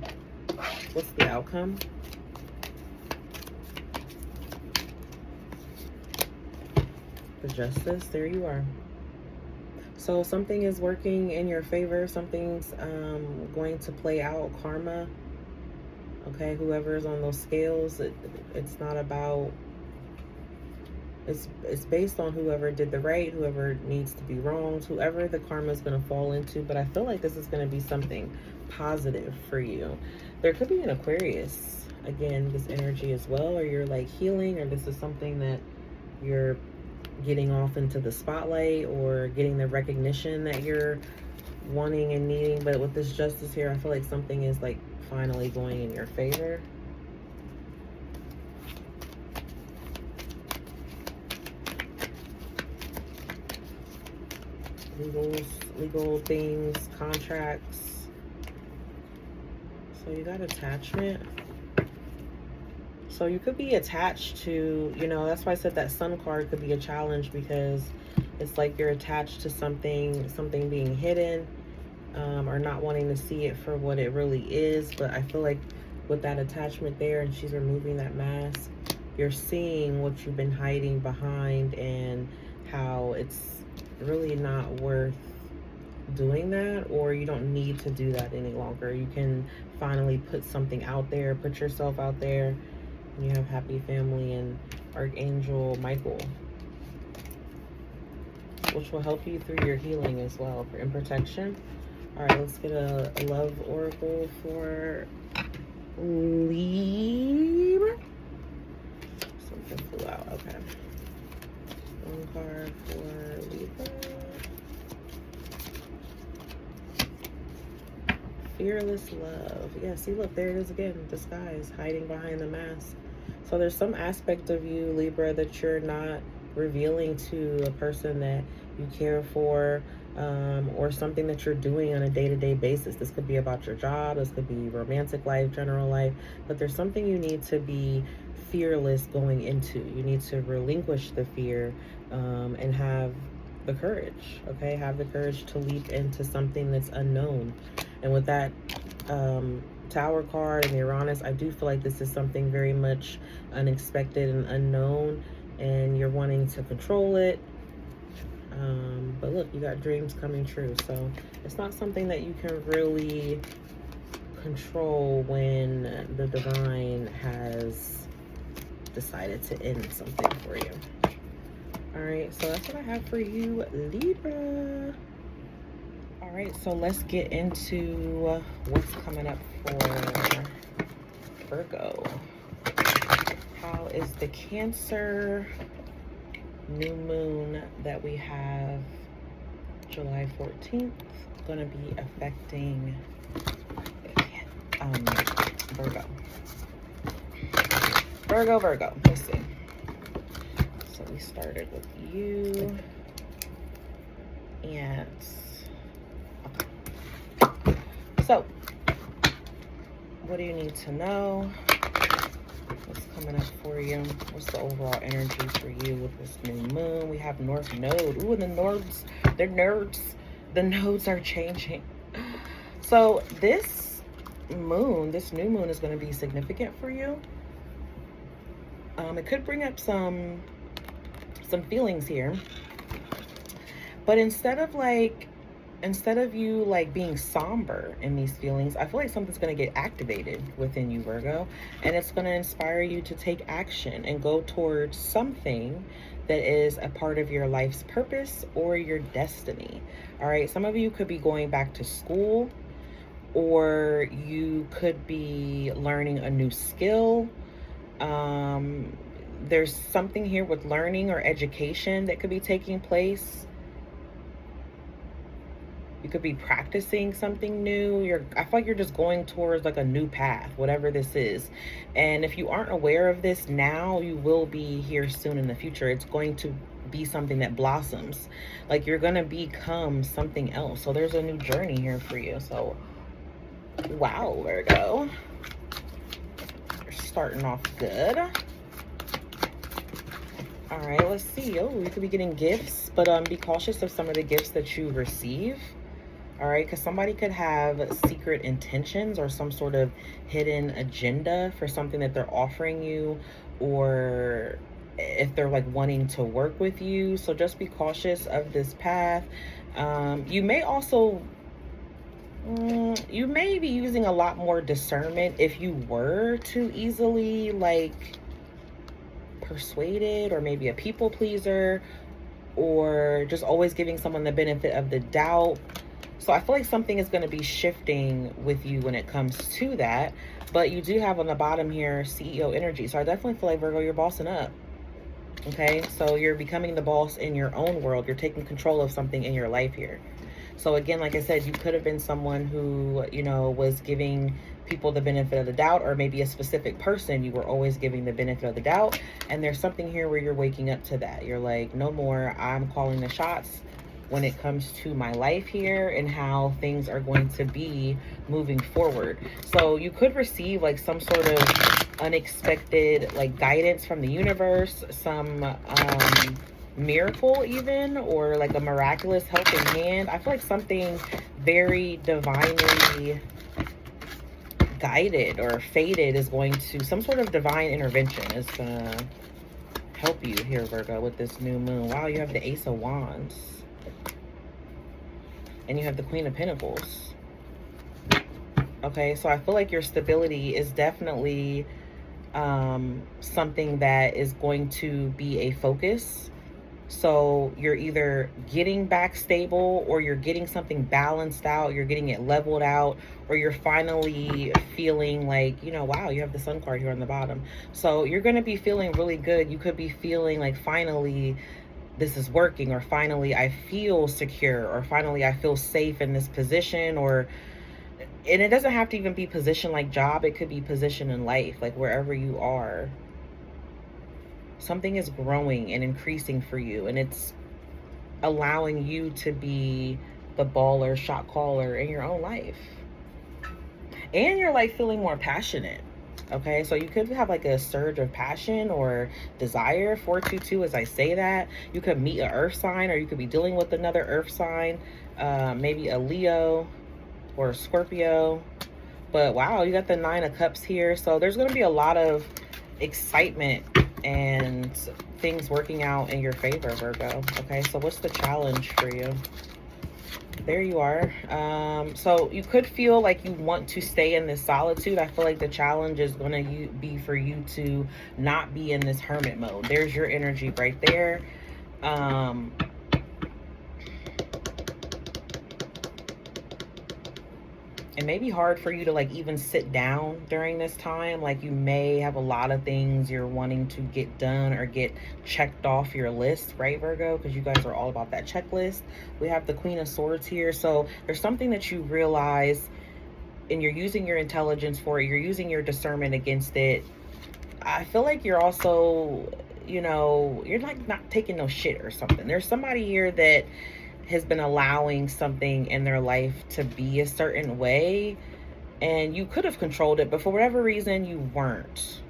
What's the outcome? The Justice. There you are. So something is working in your favor. Something's going to play out. Karma. Okay, whoever is on those scales, it's not about It's based on whoever did the right, whoever needs to be wronged, whoever the karma is going to fall into. But I feel like this is going to be something positive for you. There could be an Aquarius, again, this energy as well, or you're like healing, or this is something that you're getting off into the spotlight or getting the recognition that you're wanting and needing. But with this Justice here, I feel like something is like finally going in your favor. Legal things, contracts. So you got attachment. So you could be attached to, you know, that's why I said that Sun card could be a challenge, because it's like you're attached to something being hidden, or not wanting to see it for what it really is. But I feel like with that attachment there, and she's removing that mask, you're seeing what you've been hiding behind and how it's really not worth doing that, or you don't need to do that any longer. You can finally put something out there, put yourself out there. And you have happy family and Archangel Michael, which will help you through your healing as well in protection. All right, let's get a love oracle for Libra. Something flew out. Okay. One card for Libra. Fearless love. Yeah, see, look, there it is again. Disguise, hiding behind the mask. So there's some aspect of you, Libra, that you're not revealing to a person that you care for, or something that you're doing on a day-to-day basis. This could be about your job. This could be romantic life, general life. But there's something you need to be fearless going into. You need to relinquish the fear, and have the courage, okay? Have the courage to leap into something that's unknown. And with that Tower card and Uranus, I do feel like this is something very much unexpected and unknown, and you're wanting to control it. But look, you got dreams coming true. So it's not something that you can really control when the divine has decided to end something for you. All right, so that's what I have for you, Libra. All right, so let's get into what's coming up for Virgo. How is the Cancer new moon that we have July 14th going to be affecting Virgo? Virgo, let's see. So we started with you, and okay. So what do you need to know? What's coming up for you? What's the overall energy for you with this new moon? We have North Node. Ooh, and the nodes are changing. So this new moon is going to be significant for you. It could bring up some feelings here, but instead of you like being somber in these feelings, I feel like something's going to get activated within you, Virgo, and it's going to inspire you to take action and go towards something that is a part of your life's purpose or your destiny. All right, some of you could be going back to school, or you could be learning a new skill. There's something here with learning or education that could be taking place. You could be practicing something new. I feel like you're just going towards like a new path, whatever this is. And if you aren't aware of this now, you will be here soon in the future. It's going to be something that blossoms. Like you're going to become something else. So there's a new journey here for you. So, wow, Virgo. You're starting off good. All right, let's see. Oh, you could be getting gifts, but be cautious of some of the gifts that you receive. All right, because somebody could have secret intentions or some sort of hidden agenda for something that they're offering you, or if they're like wanting to work with you. So just be cautious of this path. You may also, you may be using a lot more discernment if you were to easily like persuaded, or maybe a people pleaser, or just always giving someone the benefit of the doubt. So I feel like something is going to be shifting with you when it comes to that. But you do have on the bottom here CEO energy. So I definitely feel like, Virgo, you're bossing up. Okay, so you're becoming the boss in your own world. You're taking control of something in your life here. So again, like I said, you could have been someone who, you know, was giving people the benefit of the doubt, or maybe a specific person you were always giving the benefit of the doubt. And there's something here where you're waking up to that. You're like, no more, I'm calling the shots when it comes to my life here and how things are going to be moving forward. So you could receive like some sort of unexpected like guidance from the universe, some miracle even, or like a miraculous helping hand. I feel like something very divinely guided or fated is going to, some sort of divine intervention is gonna help you here, Virgo, with this new moon. Wow, you have the Ace of Wands. And you have the Queen of Pentacles. Okay, so I feel like your stability is definitely something that is going to be a focus. So you're either getting back stable, or you're getting something balanced out, you're getting it leveled out, or you're finally feeling like, you know, wow, you have the Sun card here on the bottom. So you're going to be feeling really good. You could be feeling like, finally, this is working, or finally I feel secure, or finally I feel safe in this position, or, and it doesn't have to even be position like job, it could be position in life, like wherever you are. Something is growing and increasing for you, and it's allowing you to be the baller, shot caller in your own life. And you're like feeling more passionate. Okay, so you could have like a surge of passion or desire. 422, as I say that, you could meet an earth sign, or you could be dealing with another earth sign, maybe a Leo or a Scorpio. But wow, you got the 9 of Cups here. So there's going to be a lot of excitement and things working out in your favor, Virgo. Okay, so what's the challenge for you? There you are. So you could feel like you want to stay in this solitude. I feel like the challenge is going to be for you to not be in this hermit mode. There's your energy right there. It may be hard for you to like even sit down during this time. Like you may have a lot of things you're wanting to get done or get checked off your list, right, Virgo? Because you guys are all about that checklist. We have the Queen of Swords here. So there's something that you realize, and you're using your intelligence for it. You're using your discernment against it. I feel like you're also, you know, you're like not taking no shit or something. There's somebody here that has been allowing something in their life to be a certain way, and you could have controlled it, but for whatever reason you weren't,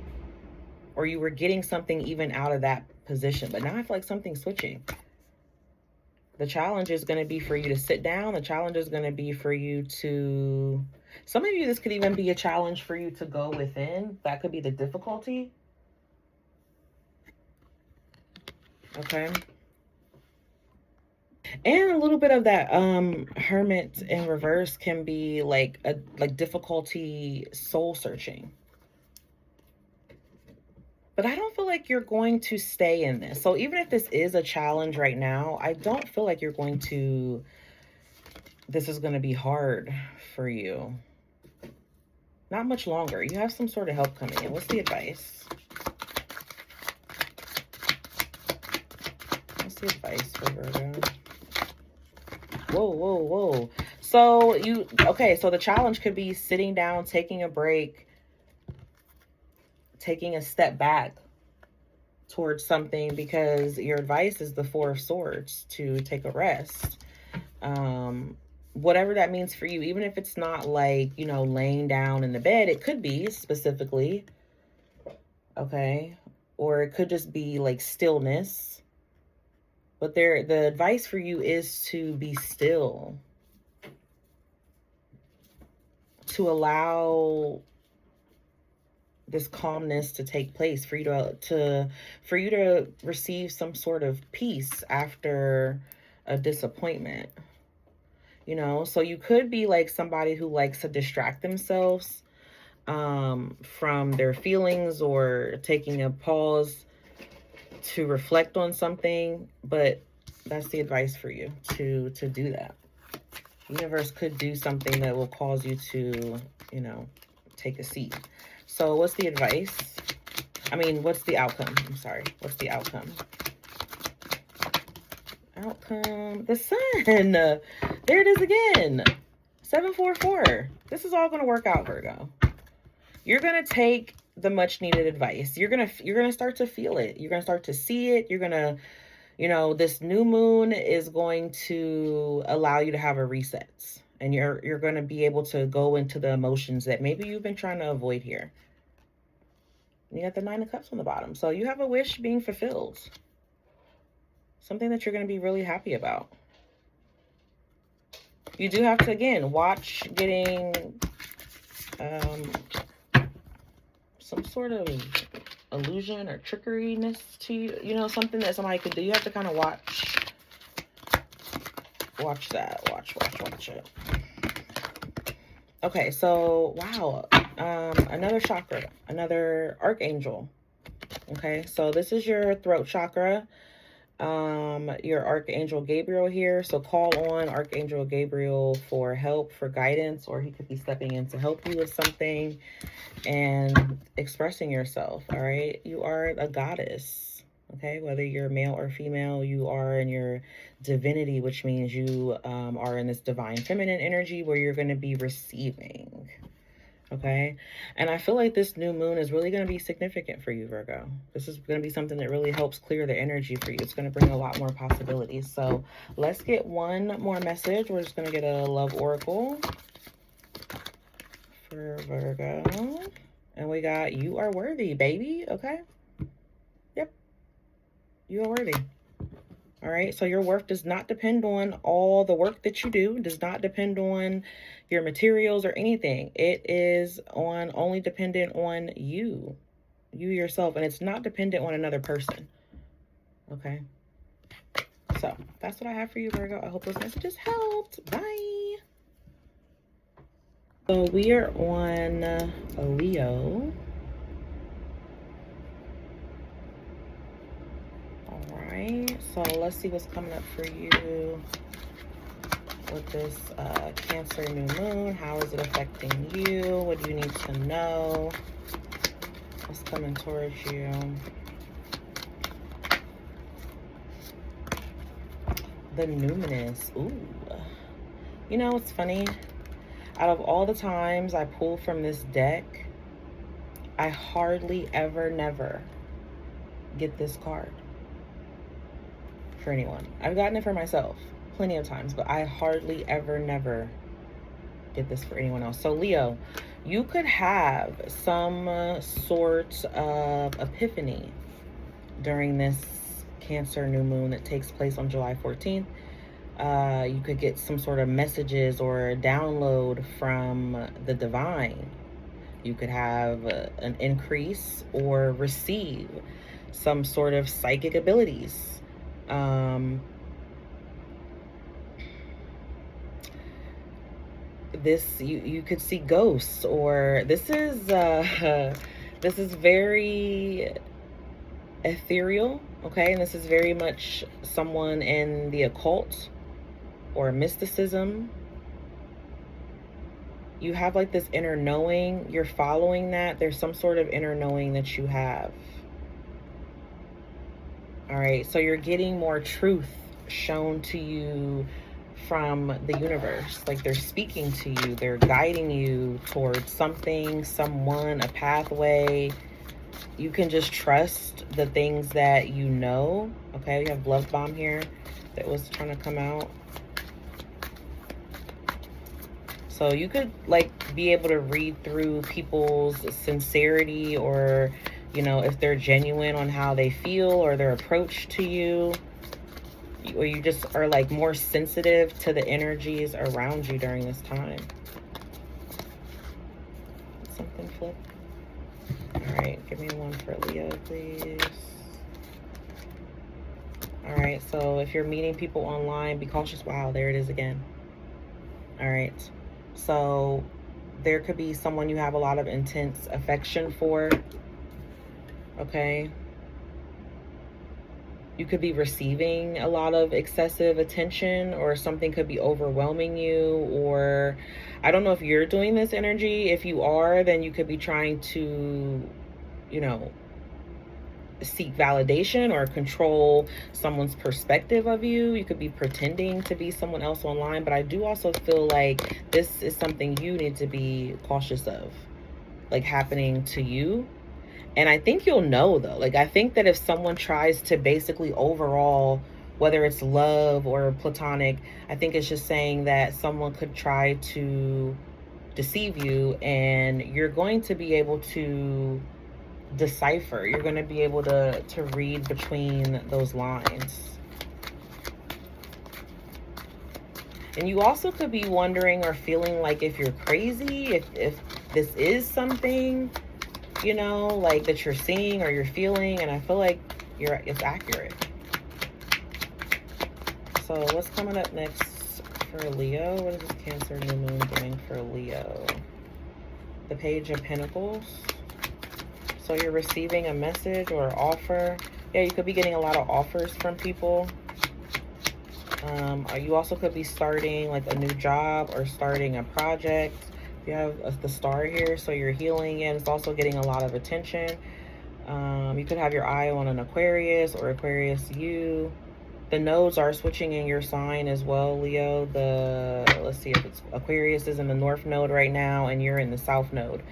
or you were getting something even out of that position. But now I feel like something's switching. The challenge is going to be for you to sit down. The challenge is going to be for you to, some of you, this could even be a challenge for you to go within. That could be the difficulty. Okay. And a little bit of that hermit in reverse can be like a difficulty soul searching. But I don't feel like you're going to stay in this. So even if this is a challenge right now, I don't feel like you're going to, this is going to be hard for you. Not much longer. You have some sort of help coming in. What's the advice? What's the advice for Virgo? Whoa, whoa, whoa. So you, okay, so the challenge could be sitting down, taking a break, taking a step back towards something, because your advice is the 4 of Swords, to take a rest. Whatever that means for you, even if it's not like, you know, laying down in the bed, it could be specifically, okay? Or it could just be like stillness. But the advice for you is to be still, to allow this calmness to take place, for you to receive some sort of peace after a disappointment. You know, so you could be like somebody who likes to distract themselves from their feelings, or taking a pause to reflect on something, but that's the advice for you, to do that. The universe could do something that will cause you to, you know, take a seat. So what's the advice? I mean, what's the outcome? I'm sorry. What's the outcome? Outcome. The sun. There it is again. 744. This is all going to work out, Virgo. You're going to take the much needed advice. You're going to start to feel it. You're going to start to see it. You're going to, you know, this new moon is going to allow you to have a reset. And you're going to be able to go into the emotions that maybe you've been trying to avoid here. You got the 9 of Cups on the bottom. So you have a wish being fulfilled. Something that you're going to be really happy about. You do have to, again, watch getting some sort of illusion or trickeryness to you. You know, something that somebody could do. You have to kind of watch that. Watch it. Okay, so, wow. Another chakra, another archangel. Okay, so this is your throat chakra. Your Archangel Gabriel here. So call on Archangel Gabriel for help, for guidance, or he could be stepping in to help you with something and expressing yourself. All right. You are a goddess. Okay. Whether you're male or female, you are in your divinity, which means you are in this divine feminine energy where you're going to be receiving. Okay. And I feel like this new moon is really going to be significant for you, Virgo. This is going to be something that really helps clear the energy for you. It's going to bring a lot more possibilities. So let's get one more message. We're just going to get a love oracle for Virgo. And we got, you are worthy, baby. Okay. Yep. You are worthy. All right. So your worth does not depend on all the work that you do. It does not depend on your materials or anything. It is only dependent on you yourself. And it's not dependent on another person. Okay. So that's what I have for you, Virgo. I hope those messages helped. Bye. So we are on a Leo. Alright, so let's see what's coming up for you with this Cancer new moon. How is it affecting you? What do you need to know? What's coming towards you? The numinous. Ooh. You know, it's funny. Out of all the times I pull from this deck, I hardly ever, never get this card for anyone. I've gotten it for myself plenty of times, but I hardly ever, never get this for anyone else. So Leo, you could have some sort of epiphany during this Cancer new moon that takes place on July 14th. You could get some sort of messages or a download from the divine. You could have an increase or receive some sort of psychic abilities. This you could see ghosts, or this is very ethereal, okay? And this is very much someone in the occult or mysticism. You have like this inner knowing. You're following that. There's some sort of inner knowing that you have. All right, so you're getting more truth shown to you from the universe. Like they're speaking to you. They're guiding you towards something, someone, a pathway. You can just trust the things that you know. Okay, we have Love Bomb here that was trying to come out. So you could like be able to read through people's sincerity, or you know, if they're genuine on how they feel or their approach to you, or you just are like more sensitive to the energies around you during this time. Something flip. All right, give me one for Leo, please. All right, so if you're meeting people online, be cautious. Wow, there it is again. All right, so there could be someone you have a lot of intense affection for. Okay. You could be receiving a lot of excessive attention, or something could be overwhelming you, or I don't know if you're doing this energy. If you are, then you could be trying to, you know, seek validation or control someone's perspective of you. You could be pretending to be someone else online, but I do also feel like this is something you need to be cautious of, like happening to you. And I think you'll know though. Like, I think that if someone tries to basically overall, whether it's love or platonic, I think it's just saying that someone could try to deceive you, and you're going to be able to decipher. You're going to be able to read between those lines. And you also could be wondering or feeling like if you're crazy, if this is something, you know, like that you're seeing or you're feeling. And I feel like it's accurate. So what's coming up next for Leo? What is this Cancer new moon doing for Leo? The Page of Pentacles. So you're receiving a message or offer. Yeah, you could be getting a lot of offers from people. You also could be starting like a new job or starting a project. You have the star here, so you're healing, and it's also getting a lot of attention. You could have your eye on an Aquarius or Aquarius you. The nodes are switching in your sign as well, Leo. Let's see if it's Aquarius is in the north node right now and you're in the south node.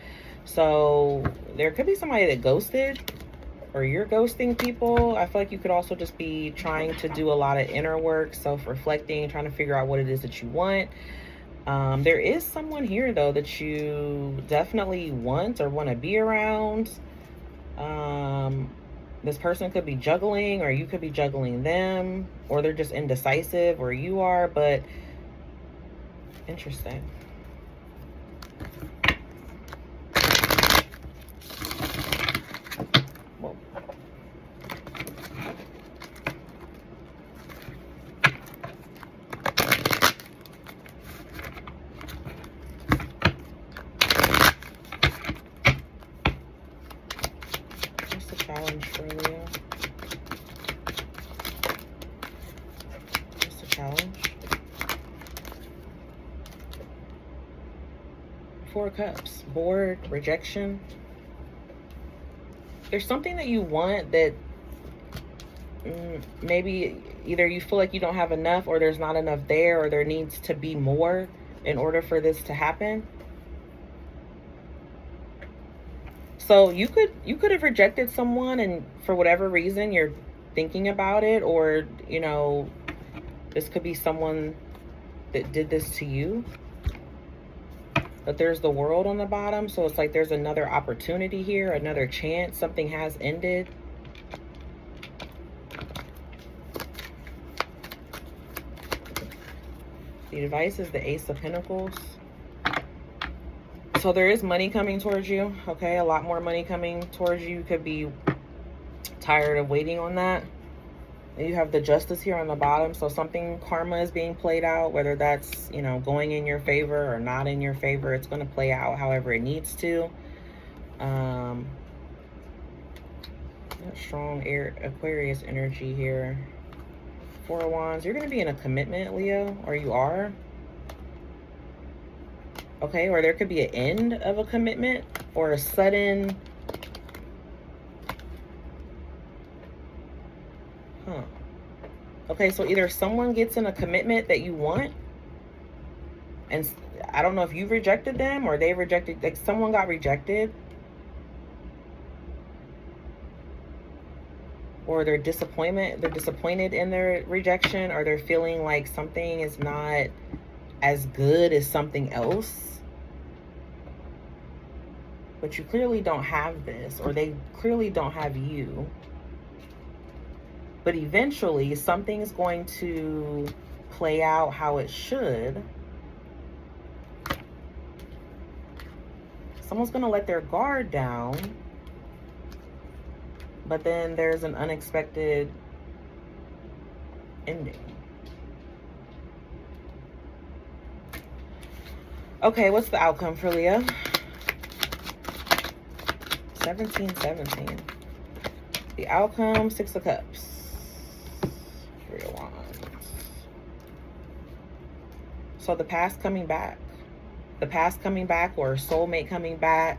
So there could be somebody that ghosted, or you're ghosting people. I feel like you could also just be trying to do a lot of inner work, self-reflecting, trying to figure out what it is that you want. There is someone here though that you definitely want or want to be around. This person could be juggling, or you could be juggling them, or they're just indecisive, or you are, but interesting. Whoa. What's the challenge for Leo? What's the challenge? 4 of Cups. Bored, rejection. There's something that you want that maybe either you feel like you don't have enough, or there's not enough there, or there needs to be more in order for this to happen. So you could have rejected someone, and for whatever reason you're thinking about it, or you know, this could be someone that did this to you. But there's the World on the bottom, so it's like there's another opportunity here, another chance. Something has ended. The advice is the Ace of Pentacles. So there is money coming towards you, okay? A lot more money coming towards you. You could be tired of waiting on that. And you have the Justice here on the bottom, so something, karma is being played out, whether that's, you know, going in your favor or not in your favor. It's going to play out however it needs to. Strong air Aquarius energy here. 4 of Wands. You're going to be in a commitment, Leo, or you are. Okay, or there could be an end of a commitment, or a sudden... Okay, so either someone gets in a commitment that you want, and I don't know if you rejected them or they rejected, like someone got rejected, or they're disappointed in their rejection, or they're feeling like something is not as good as something else. But you clearly don't have this, or they clearly don't have you. But eventually, something's going to play out how it should. Someone's going to let their guard down. But then there's an unexpected ending. Okay, what's the outcome for Leo? 17. The outcome, 6 of Cups. Three of Wands. So the past coming back. The past coming back, or soulmate coming back.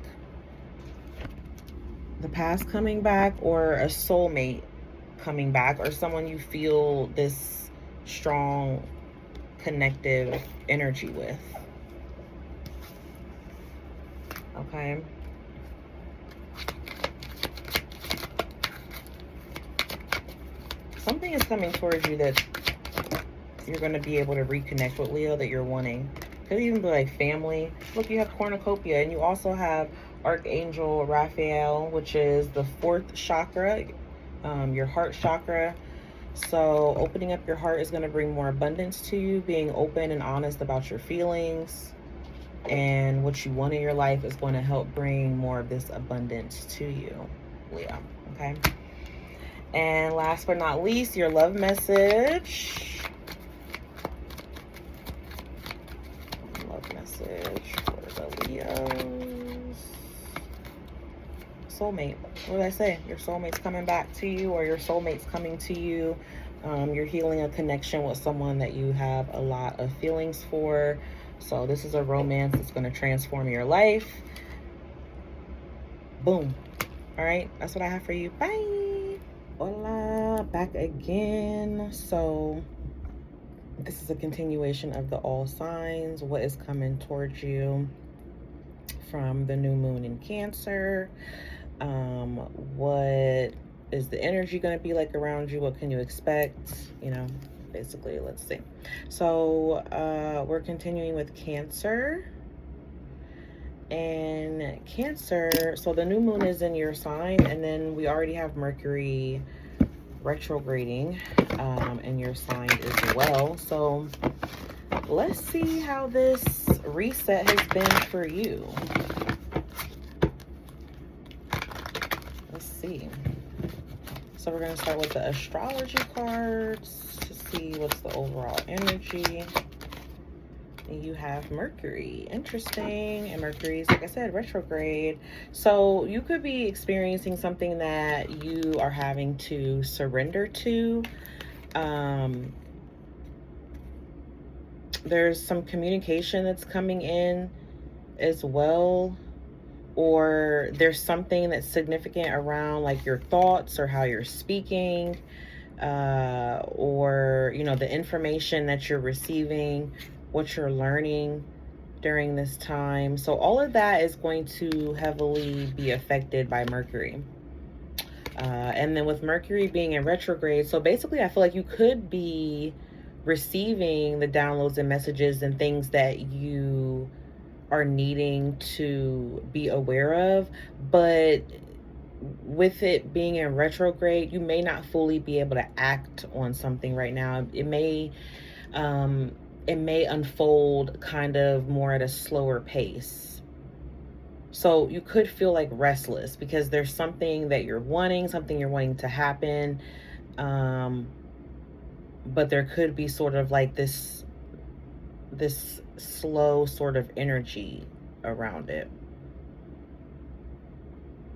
The past coming back, or a soulmate coming back, or someone you feel this strong connective energy with. Okay. Something is coming towards you that you're going to be able to reconnect with, Leo, that you're wanting. Could even be like family. Look, you have cornucopia, and you also have Archangel Raphael, which is the 4th chakra, your heart chakra. So opening up your heart is going to bring more abundance to you. Being open and honest about your feelings and what you want in your life is going to help bring more of this abundance to you, Leo. Okay. And last but not least, your love message. Love message for the Leos. Soulmate. What did I say? Your soulmate's coming back to you, or your soulmate's coming to you. You're healing a connection with someone that you have a lot of feelings for. So this is a romance that's going to transform your life. Boom. All right. That's what I have for you. Bye. Hola. Back again. So this is a continuation of the all signs. What is coming towards you from the new moon in Cancer? What is the energy going to be like around you? What can you expect? You know, basically, let's see. So we're continuing with Cancer. And Cancer, so the new moon is in your sign, and then we already have Mercury retrograding in your sign as well. So let's see how this reset has been for you. Let's see. So we're going to start with the astrology cards to see what's the overall energy. And you have Mercury. Interesting. And Mercury's, like I said, retrograde. So you could be experiencing something that you are having to surrender to. There's some communication that's coming in as well. Or there's something that's significant around like your thoughts or how you're speaking, or, you know, the information that you're receiving, what you're learning during this time. So all of that is going to heavily be affected by Mercury. And then with Mercury being in retrograde, so basically I feel like you could be receiving the downloads and messages and things that you are needing to be aware of, but with it being in retrograde, you may not fully be able to act on something right now. It may unfold kind of more at a slower pace. So you could feel like restless because there's something that you're wanting, to happen, but there could be sort of like this slow sort of energy around it.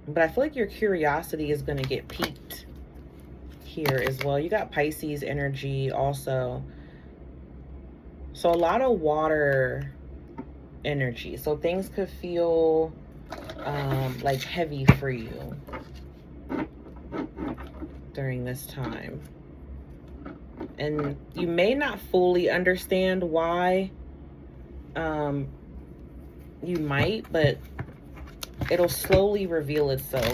But I feel like your curiosity is going to get piqued here as well. You got Pisces energy also. So a lot of water energy. So things could feel like heavy for you during this time. And you may not fully understand why. You might, but it'll slowly reveal itself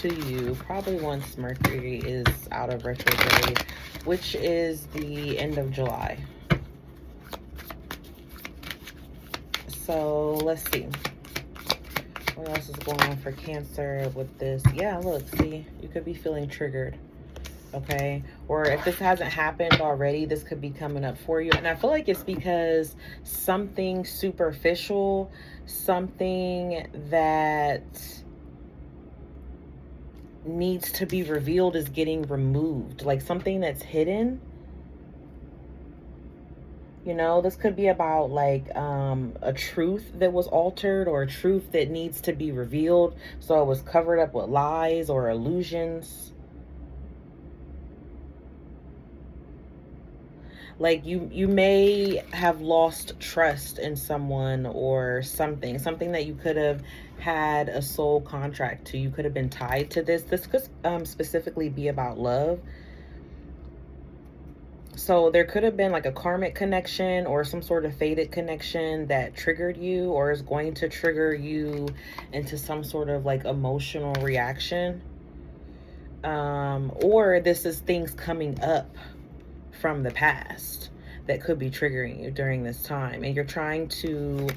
to you probably once Mercury is out of retrograde, which is the end of July. So let's see. What else is going on for Cancer with this? Yeah, look, see, you could be feeling triggered. Okay, or if this hasn't happened already, this could be coming up for you. And I feel like it's because something superficial, something that needs to be revealed is getting removed, like something that's hidden. You know, this could be about like a truth that was altered, or a truth that needs to be revealed, so it was covered up with lies or illusions. Like you may have lost trust in someone or something that you could have had a soul contract to. You could have been tied to this. This could specifically be about love. So there could have been like a karmic connection or some sort of fated connection that triggered you or is going to trigger you into some sort of like emotional reaction. Or this is things coming up from the past that could be triggering you during this time, and you're trying to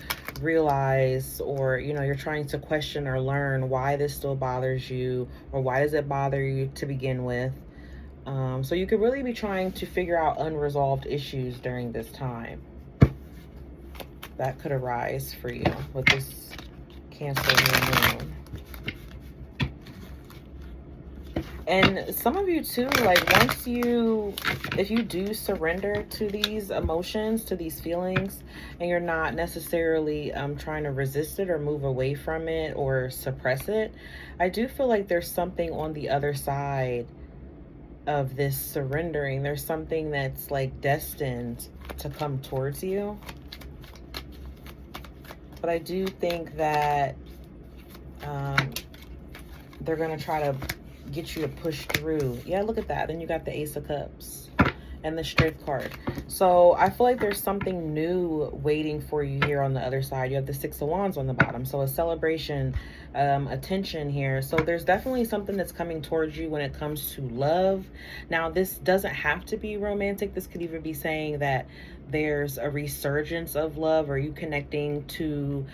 realize, or you're trying to question or learn why this still bothers you, or why does it bother you to begin with. So you could really be trying to figure out unresolved issues during this time that could arise for you with this Cancer new moon. And some of you too, like if you do surrender to these emotions, to these feelings, and you're not necessarily trying to resist it or move away from it or suppress it, I do feel like there's something on the other side of this surrendering. There's something that's like destined to come towards you. But I do think that they're going to try to get you to push through. Yeah, look at that. Then you got the Ace of Cups and the Strength card. So I feel like there's something new waiting for you here on the other side. You have the Six of Wands on the bottom. So a celebration, attention here. So there's definitely something that's coming towards you when it comes to love. Now, this doesn't have to be romantic. This could even be saying that there's a resurgence of love, or you connecting to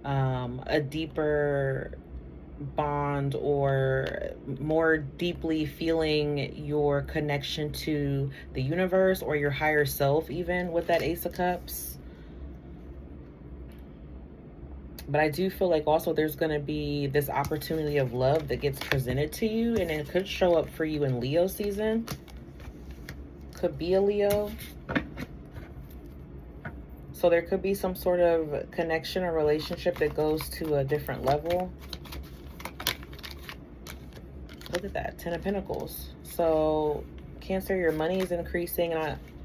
a deeper bond, or more deeply feeling your connection to the universe or your higher self, even with that Ace of Cups. But I do feel like also there's going to be this opportunity of love that gets presented to you, and it could show up for you in Leo season. Could be a Leo. So there could be some sort of connection or relationship that goes to a different level. Look at that, 10 of Pentacles. So Cancer, your money is increasing.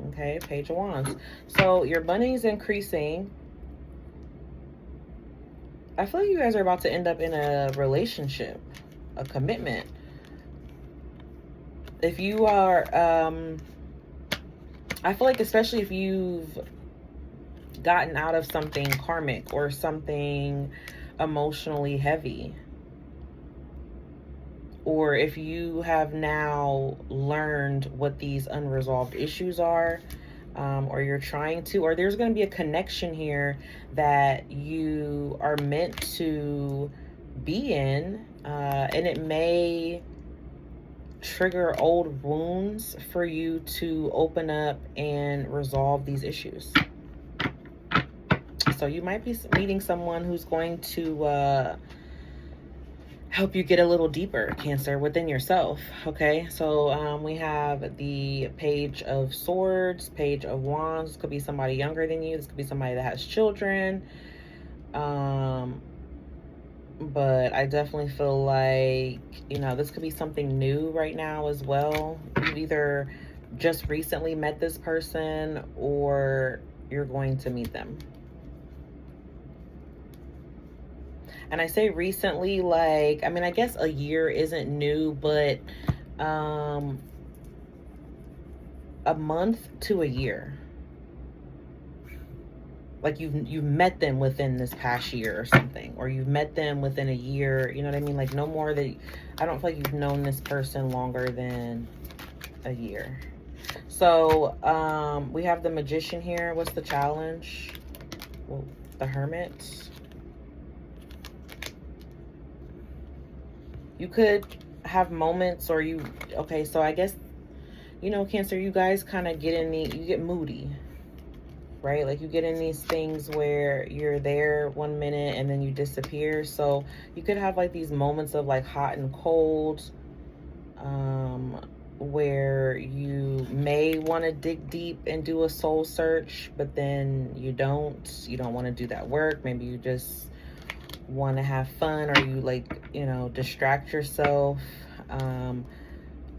Okay, Page of Wands. So your money is increasing. I feel like you guys are about to end up in a relationship, a commitment. If you are, I feel like especially if you've gotten out of something karmic or something emotionally heavy, or if you have now learned what these unresolved issues are, or you're trying to, or there's going to be a connection here that you are meant to be in, and it may trigger old wounds for you to open up and resolve these issues. So you might be meeting someone who's going to help you get a little deeper, Cancer, within yourself. Okay, so we have the Page of Swords, Page of Wands. This could be somebody younger than you. This could be somebody that has children. But I definitely feel like, this could be something new right now as well. You've either just recently met this person or you're going to meet them. And I say recently, like, I guess a year isn't new, but a month to a year. Like you've met them within this past year or something, or you've met them within a year, you know what I mean? Like no more than, I don't feel like you've known this person longer than a year. So we have the Magician here. What's the challenge? Well, the Hermit. You could have moments, or okay, so I guess, Cancer, you guys kind of you get moody, right? Like you get in these things where you're there one minute and then you disappear. So you could have like these moments of like hot and cold, where you may want to dig deep and do a soul search, but then you don't want to do that work. Maybe you just want to have fun, or you distract yourself.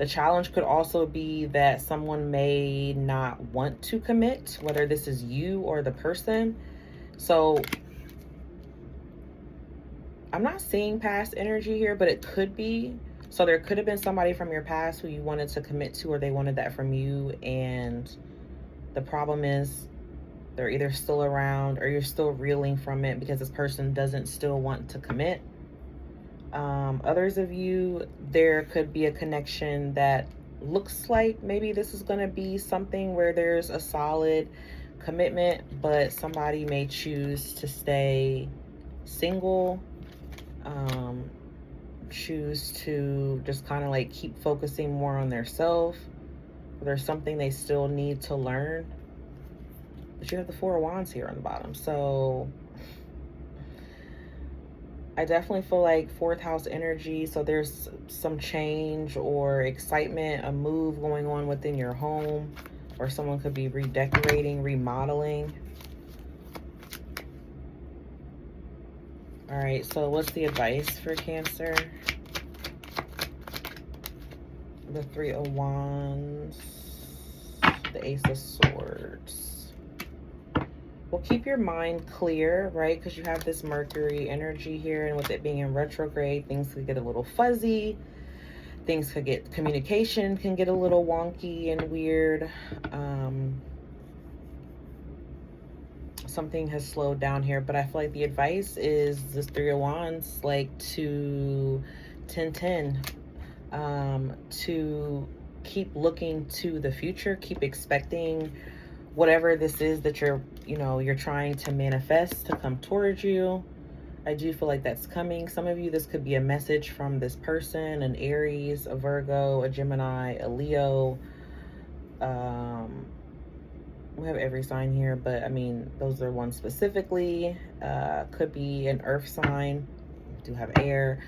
The challenge could also be that someone may not want to commit, whether this is you or the person. So I'm not seeing past energy here, but it could be. So there could have been somebody from your past who you wanted to commit to, or they wanted that from you. And the problem is they're either still around or you're still reeling from it because this person doesn't still want to commit. Others of you, there could be a connection that looks like maybe this is going to be something where there's a solid commitment, but somebody may choose to stay single, choose to just kind of like keep focusing more on their self. There's something they still need to learn. But you have the Four of Wands here on the bottom. So I definitely feel like fourth house energy. So there's some change or excitement, a move going on within your home, or someone could be redecorating, remodeling. All right, so what's the advice for Cancer? The Three of Wands, the Ace of Swords. Well, keep your mind clear, right? Because you have this Mercury energy here, and with it being in retrograde, things could get a little fuzzy. Things could get, communication can get a little wonky and weird. Something has slowed down here, but I feel like the advice is this Three of Wands, like to 10-10, to keep looking to the future, keep expecting whatever this is that you're trying to manifest to come towards you. I do feel like that's coming. Some of you, this could be a message from this person, an Aries, a Virgo, a Gemini, a Leo. We have every sign here, but I mean, those are ones specifically. Could be an earth sign. We do have air.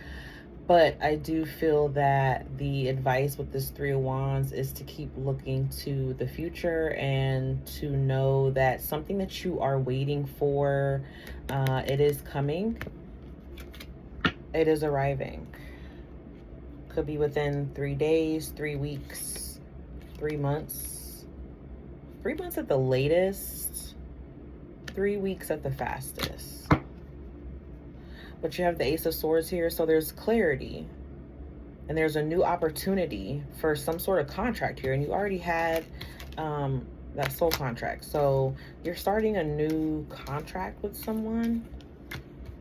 But I do feel that the advice with this Three of Wands is to keep looking to the future and to know that something that you are waiting for, it is coming. It is arriving. Could be within 3 days, 3 weeks, 3 months. 3 months at the latest, 3 weeks at the fastest. But you have the Ace of Swords here, so there's clarity. And there's a new opportunity for some sort of contract here. And you already had that soul contract. So you're starting a new contract with someone.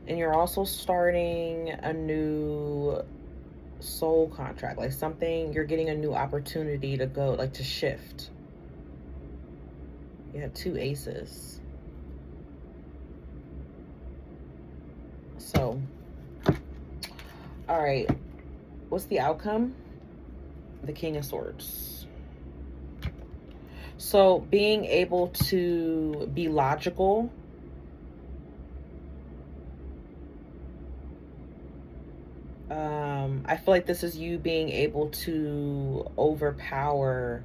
And you're also starting a new soul contract. Like something, you're getting a new opportunity to go, like to shift. You have 2 aces. So, all right. What's the outcome? The King of Swords. So being able to be logical. I feel like this is you being able to overpower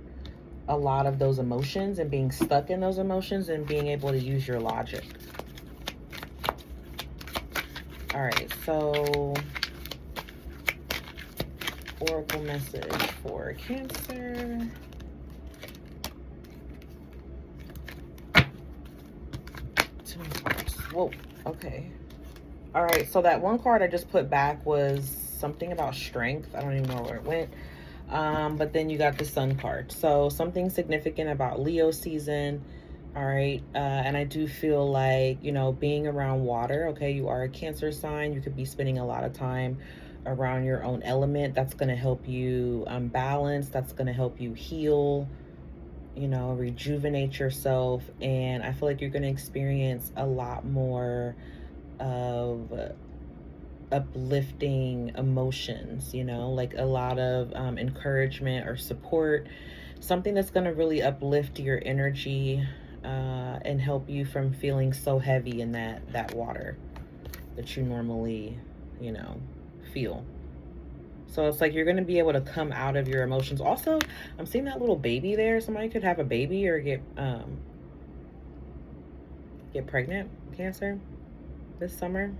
a lot of those emotions and being stuck in those emotions and being able to use your logic. All right, so oracle message for Cancer. Too many cards. Whoa, okay. All right, so that one card I just put back was something about strength. I don't even know where it went. But then you got the Sun card. So something significant about Leo season. All right. And I do feel like, being around water. Okay. You are a Cancer sign. You could be spending a lot of time around your own element. That's going to help you balance. That's going to help you heal, rejuvenate yourself. And I feel like you're going to experience a lot more of uplifting emotions, like a lot of encouragement or support, something that's going to really uplift your energy and help you from feeling so heavy in that water that you normally feel. So it's like you're going to be able to come out of your emotions. Also, I'm seeing that little baby there. Somebody could have a baby or get pregnant, Cancer, this summer.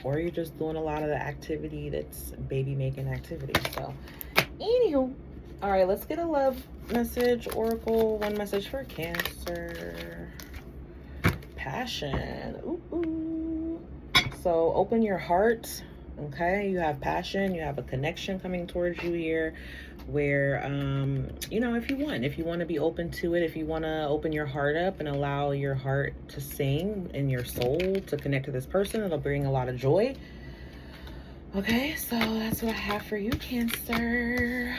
or you're just doing a lot of the activity that's baby making activity. So anywho, all right, let's get a love message, oracle. One message for Cancer. Passion. Ooh, ooh. So open your heart. Okay, you have passion, you have a connection coming towards you here, where you know, if you want to be open to it, if you want to open your heart up and allow your heart to sing and your soul to connect to this person, it'll bring a lot of joy. Okay, so that's what I have for you, Cancer.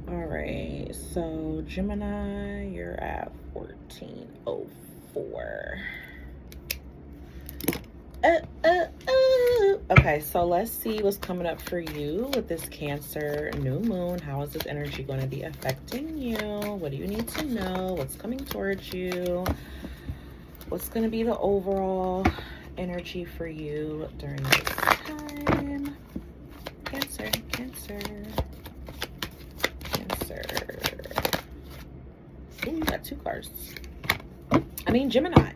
All right, so Gemini, you're at 1404. Okay, so let's see what's coming up for you with this Cancer new moon. How is this energy going to be affecting you? What do you need to know? What's coming towards you? What's going to be the overall energy for you during this time? Cancer, Cancer, Cancer. Ooh, you got 2 cards. I mean, Gemini.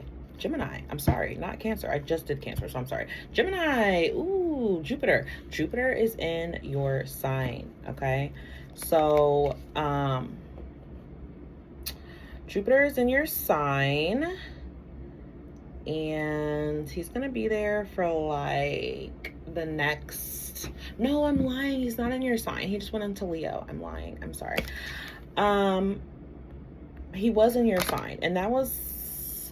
I'm sorry, not Cancer. I just did Cancer, so I'm sorry. Gemini. Ooh, Jupiter. Jupiter is in your sign, okay? So, Jupiter is in your sign, and he's going to be there for like the next... No, I'm lying. He's not in your sign. He just went into Leo. I'm lying. I'm sorry. He was in your sign, and that was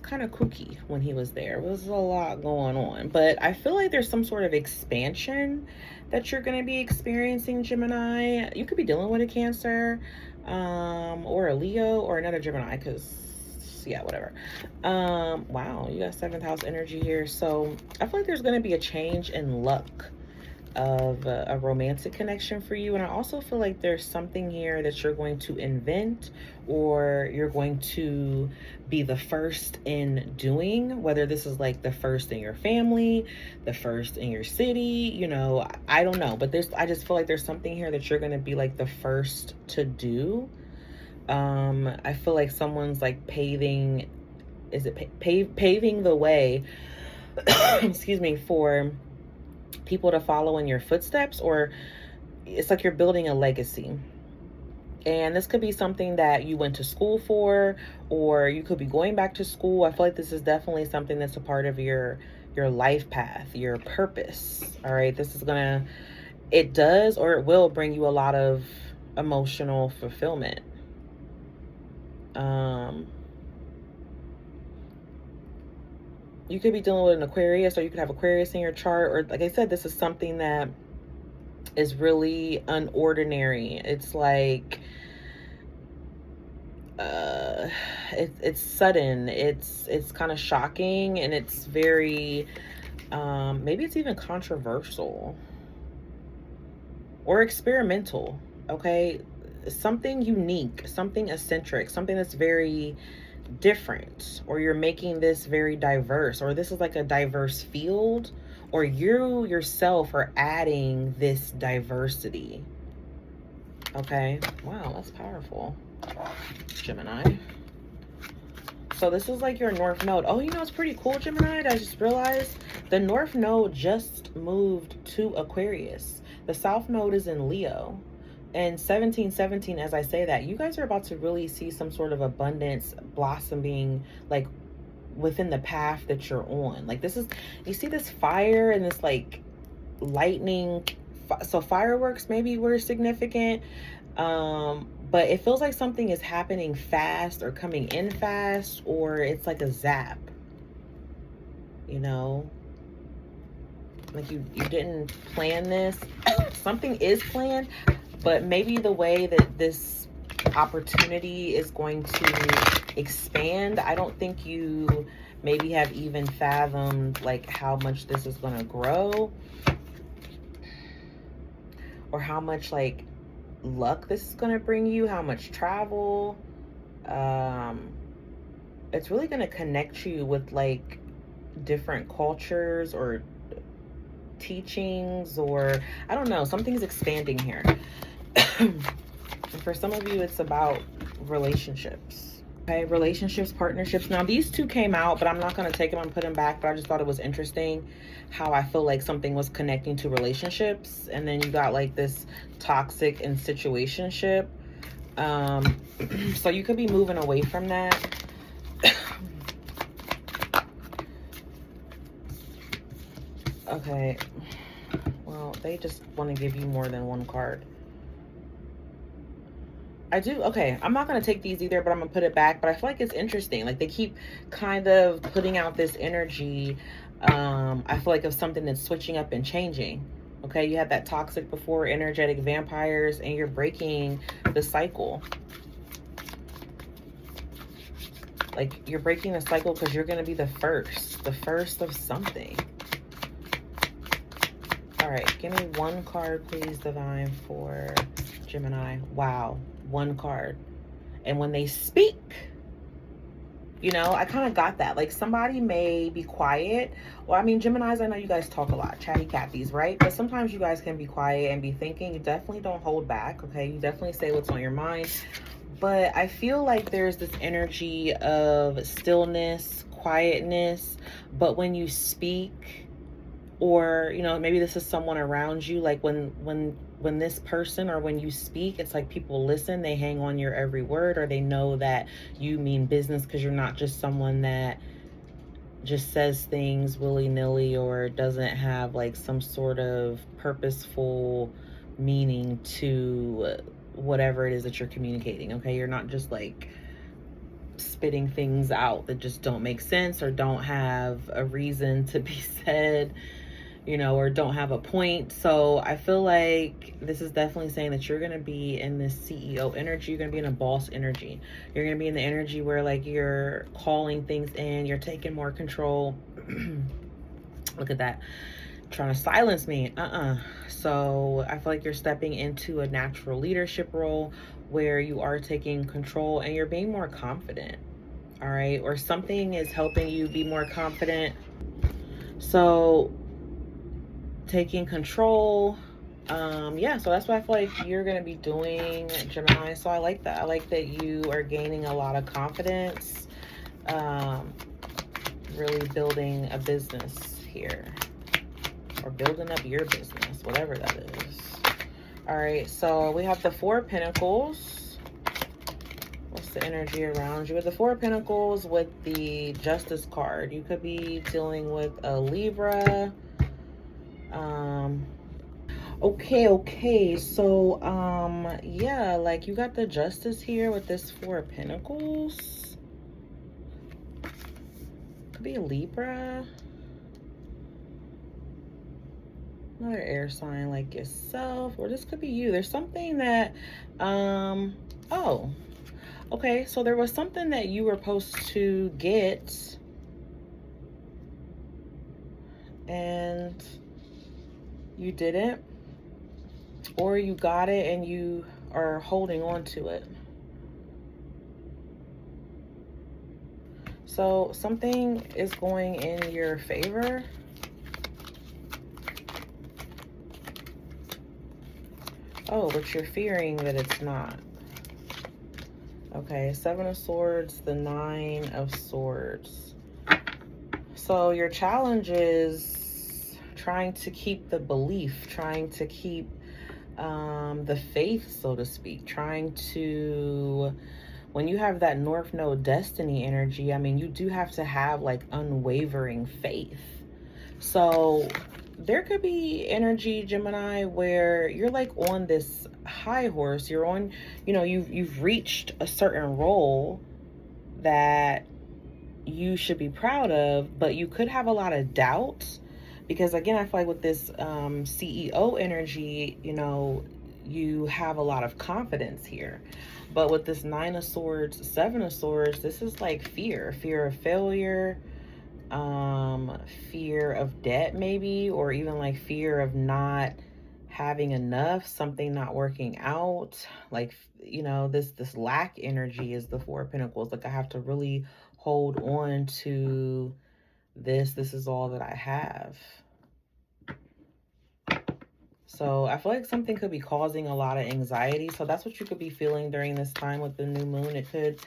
kind of kooky when he was there. There was a lot going on, but I feel like there's some sort of expansion that you're going to be experiencing, Gemini. You could be dealing with a Cancer, or a Leo, or another Gemini, because yeah, whatever. Wow, you got 7th house energy here. So I feel like there's going to be a change in luck of a romantic connection for you. And I also feel like there's something here that you're going to invent, or you're going to be the first in doing, whether this is like the first in your family, the first in your city, you know, I don't know, but I just feel like there's something here that you're going to be like the first to do. I feel like someone's like paving the way excuse me, for people to follow in your footsteps, or it's like you're building a legacy. And this could be something that you went to school for, or you could be going back to school. I feel like this is definitely something that's a part of your life path, your purpose. All right, this is it does, or it will bring you a lot of emotional fulfillment. You could be dealing with an Aquarius, or you could have Aquarius in your chart, or like I said, this is something that is really unordinary. It's like it's sudden, it's kind of shocking, and it's very maybe it's even controversial or experimental. Okay, something unique, something eccentric, something that's very different, or you're making this very diverse, or this is like a diverse field, or you yourself are adding this diversity. Okay, wow, that's powerful, Gemini. So this is like your North Node. Oh, you know, it's pretty cool, Gemini. I just realized the North Node just moved to Aquarius. The South Node is in Leo. And 1717, as I say that, you guys are about to really see some sort of abundance blossoming, like within the path that you're on. Like this is, you see this fire and this like lightning. So fireworks maybe were significant, but it feels like something is happening fast, or coming in fast, or it's like a zap, you know, like you didn't plan this. Something is planned, but maybe the way that this opportunity is going to expand, I don't think you maybe have even fathomed like how much this is going to grow, or how much like luck this is going to bring you, how much travel. It's really going to connect you with like different cultures or teachings, or I don't know, something's expanding here. And for some of you, it's about relationships. Okay, relationships, partnerships. Now, these two came out, but I'm not going to take them and put them back. But I just thought it was interesting how I feel like something was connecting to relationships. And then you got like this toxic and situationship. So you could be moving away from that. Okay. Well, they just want to give you more than one card. I do. Okay, I'm not going to take these either, but I'm going to put it back. But I feel like it's interesting. Like, they keep kind of putting out this energy. I feel like of something that's switching up and changing. Okay, you had that toxic before, energetic vampires, and you're breaking the cycle. Like, you're breaking the cycle because you're going to be the first of something. All right, give me one card, please, Divine, for Gemini. Wow, one card. And when they speak, you know, I kind of got that. Like, somebody may be quiet. Well, I mean, Geminis, I know you guys talk a lot, chatty Cathy's, right? But sometimes you guys can be quiet and be thinking. You definitely don't hold back, okay? You definitely say what's on your mind. But I feel like there's this energy of stillness, quietness. But when you speak, or, you know, maybe this is someone around you, like when this person, or when you speak, it's like people listen, they hang on your every word, or they know that you mean business because you're not just someone that just says things willy-nilly or doesn't have like some sort of purposeful meaning to whatever it is that you're communicating. Okay, you're not just like spitting things out that just don't make sense or don't have a reason to be said, you know, or don't have a point. So I feel like this is definitely saying that you're going to be in this CEO energy. You're going to be in a boss energy. You're going to be in the energy where like you're calling things in, you're taking more control. Look at that. Trying to silence me. So I feel like you're stepping into a natural leadership role where you are taking control and you're being more confident. All right. Or something is helping you be more confident. So taking control. Yeah, so that's what I feel like you're going to be doing, Gemini. So I like that. I like that you are gaining a lot of confidence, really building a business here, or building up your business, whatever that is. All right, so we have the Four of Pentacles. What's the energy around you? With the Four of Pentacles with the Justice card, you could be dealing with a Libra. Okay, so yeah, like you got the Justice here with this Four of Pentacles. Could be a Libra, another air sign like yourself, or this could be you. There's something that oh, okay, so there was something that you were supposed to get and you didn't, or you got it and you are holding on to it. So something is going in your favor. Oh, but you're fearing that it's not. Okay, Seven of Swords, the Nine of Swords. So your challenge is trying to keep the belief, trying to keep the faith, so to speak, trying to, when you have that North Node destiny energy, I mean, you do have to have like unwavering faith. So there could be energy, Gemini, where you're like on this high horse. You're on, you know, you've reached a certain role that you should be proud of, but you could have a lot of doubts because, again, I feel like with this CEO energy, you know, you have a lot of confidence here. But with this Nine of Swords, Seven of Swords, this is like fear of failure, fear of debt maybe, or even like fear of not having enough, something not working out. Like, you know, this lack energy is the Four of Pentacles. Like, I have to really hold on to this. This is all that I have. So I feel like something could be causing a lot of anxiety. So that's what you could be feeling during this time with the new moon. It could